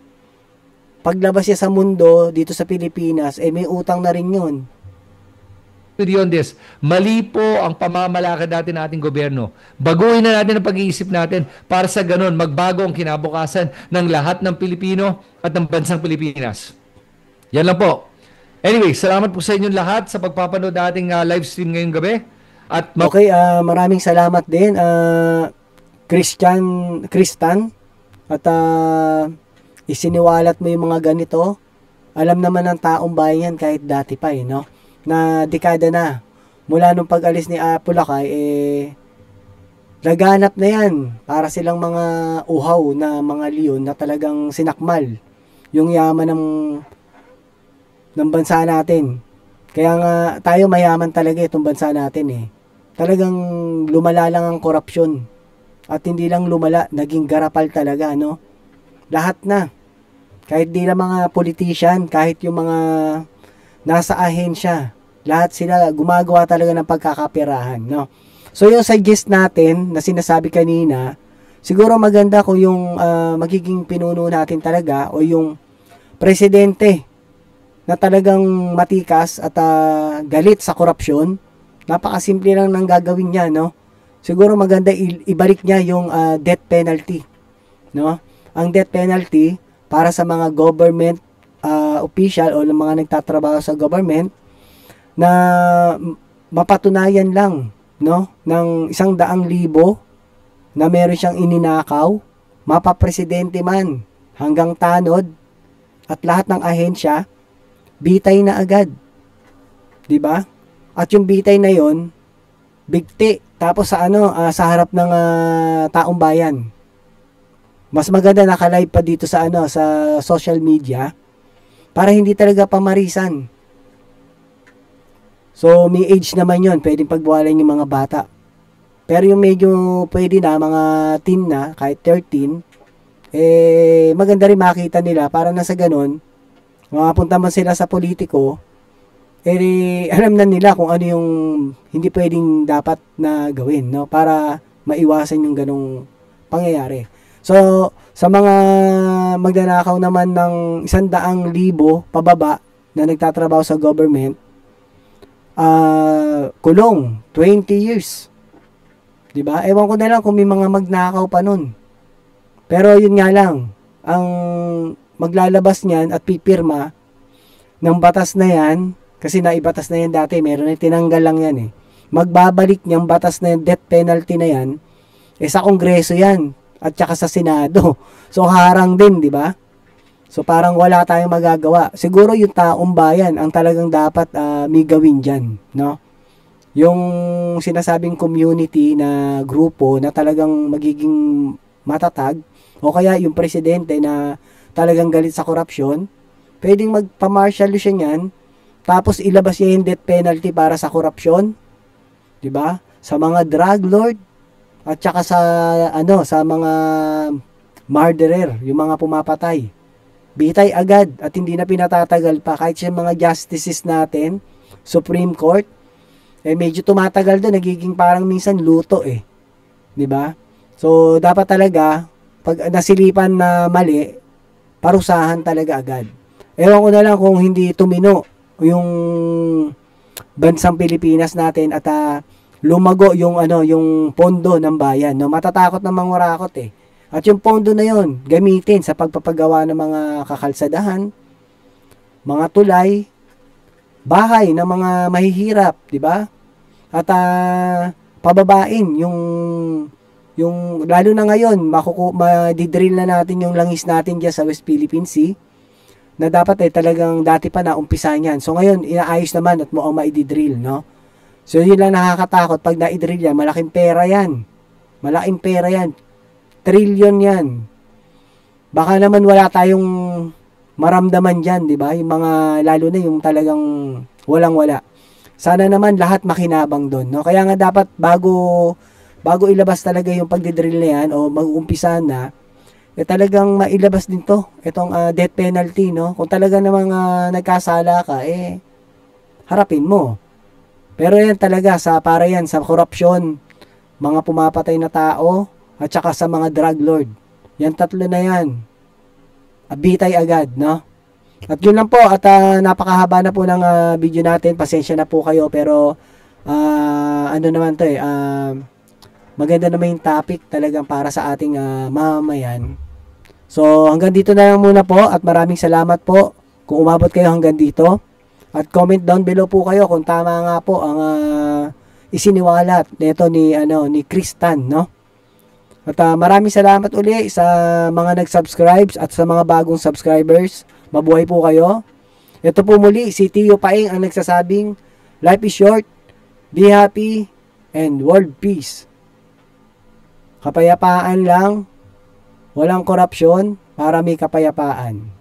paglabas niya sa mundo, dito sa Pilipinas, may utang na rin yun. Beyond this, mali po ang pamamalakad natin ating gobyerno. Baguhin na natin ang pag-iisip natin para sa ganun, magbago ang kinabukasan ng lahat ng Pilipino at ng bansang Pilipinas. Yan lang po. Anyway, salamat po sa inyong lahat sa pagpapanood ating live stream ngayong gabi. At okay, maraming salamat din, Kristan, at isiniwalat mo yung mga ganito. Alam naman ng taong bayan kahit dati pa no? Na dekada na mula nung pag-alis ni Pulakay, laganap na yan para silang mga uhaw na mga leon na talagang sinakmal yung yaman ng bansa natin. Kaya nga tayo mayaman talaga itong bansa natin Talagang lumala lang ang korupsyon. At hindi lang lumala, naging garapal talaga, no? Lahat na. Kahit di lang mga politician, kahit yung mga nasa ahensya, lahat sila gumagawa talaga ng pagkakapirahan, no? So yung suggest natin na sinasabi kanina, siguro maganda kung yung magiging pinuno natin talaga o yung presidente na talagang matikas at galit sa korupsyon. Napakasimple lang ng gagawin niya, no? Siguro maganda ibalik niya yung death penalty, no? Ang death penalty para sa mga government official o mga nagtatrabaho sa government na mapatunayan lang, no, ng 100,000 na meron siyang ininakaw, mapapresidente man hanggang tanod at lahat ng ahensya, bitay na agad. 'Di ba? At yung bitay na 'yon, bigti tapos sa sa harap ng taong bayan. Mas maganda naka-live pa dito sa sa social media para hindi talaga pamarisan. So may age naman 'yon, pwedeng pagbuwalan yung mga bata. Pero yung medyo pwede na mga teen na, kahit 13, maganda rin makita nila para na sa ganun, makapunta man sila sa politiko, alam na nila kung ano yung hindi pwedeng dapat na gawin, no? Para maiwasan yung ganong pangyayari. So, sa mga magnanakaw naman ng 100,000 pababa na nagtatrabaho sa government, kulong 20 years. 'Di ba? Ewan ko na lang kung may mga magnakaw pa nun. Pero yun nga lang, ang maglalabas niyan at pipirma ng batas na yan, kasi naibatas na yan dati, meron na tinanggal lang yan Magbabalik niyang batas na yung death penalty na yan, sa Kongreso yan, at saka sa Senado. So harang din, di ba? So parang wala tayong magagawa. Siguro yung taong bayan ang talagang dapat may gawin dyan, no? Yung sinasabing community na grupo na talagang magiging matatag, o kaya yung presidente na talagang galit sa korupsyon, pwedeng magpa-martial law siya niyan, tapos ilabas niya yung death penalty para sa korupsyon, 'di ba? Sa mga drug lord at saka sa sa mga murderer, yung mga pumapatay. Bitay agad at hindi na pinatatagal pa kahit sa mga justices natin, Supreme Court, medyo tumatagal doon, nagiging parang minsan luto 'di ba? So dapat talaga pag nasilipan na mali, parusahan talaga agad. Ewan ko na lang kung hindi tumino yung bansang Pilipinas natin at lumago yung yung pondo ng bayan, no? Matatakot ng mangurakot At yung pondo na yon gamitin sa pagpapagawa ng mga kakalsadahan, mga tulay, bahay ng mga mahihirap, 'di ba? At pababain yung lalo na ngayon, madidrill na natin yung langis natin diyan sa West Philippine Sea, na dapat talagang dati pa na umpisa niyan. So ngayon, inaayos naman at mukhang maididrill, no? So yun lang nakakatakot. Pag na-drill yan, malaking pera yan. Malaking pera yan. Trillion yan. Baka naman wala tayong maramdaman dyan, di ba? Yung mga, lalo na yung talagang walang-wala. Sana naman lahat makinabang doon, no? Kaya nga dapat bago ilabas talaga yung pagdidrill na yan o mag-umpisa na, talagang mailabas din to, itong death penalty, no? Kung talaga namang nagkasala ka, harapin mo. Pero yan talaga, para yan sa korupsyon, mga pumapatay na tao, at saka sa mga drug lord. Yan tatlo na yan. Bitay agad, no? At yun lang po, at napakahaba na po ng video natin. Pasensya na po kayo, pero ano naman to maganda naman yung topic talagang para sa ating mamamayan. So hanggang dito na lang muna po, at maraming salamat po kung umabot kayo hanggang dito. At comment down below po kayo kung tama nga po ang isiniwalat nito ni Kristan, no? At maraming salamat uli sa mga nag-subscribe at sa mga bagong subscribers. Mabuhay po kayo. Ito po muli si Tio Paing ang nagsasabing, life is short, be happy, and world peace. Kapayapaan lang, walang korupsyon, para may kapayapaan.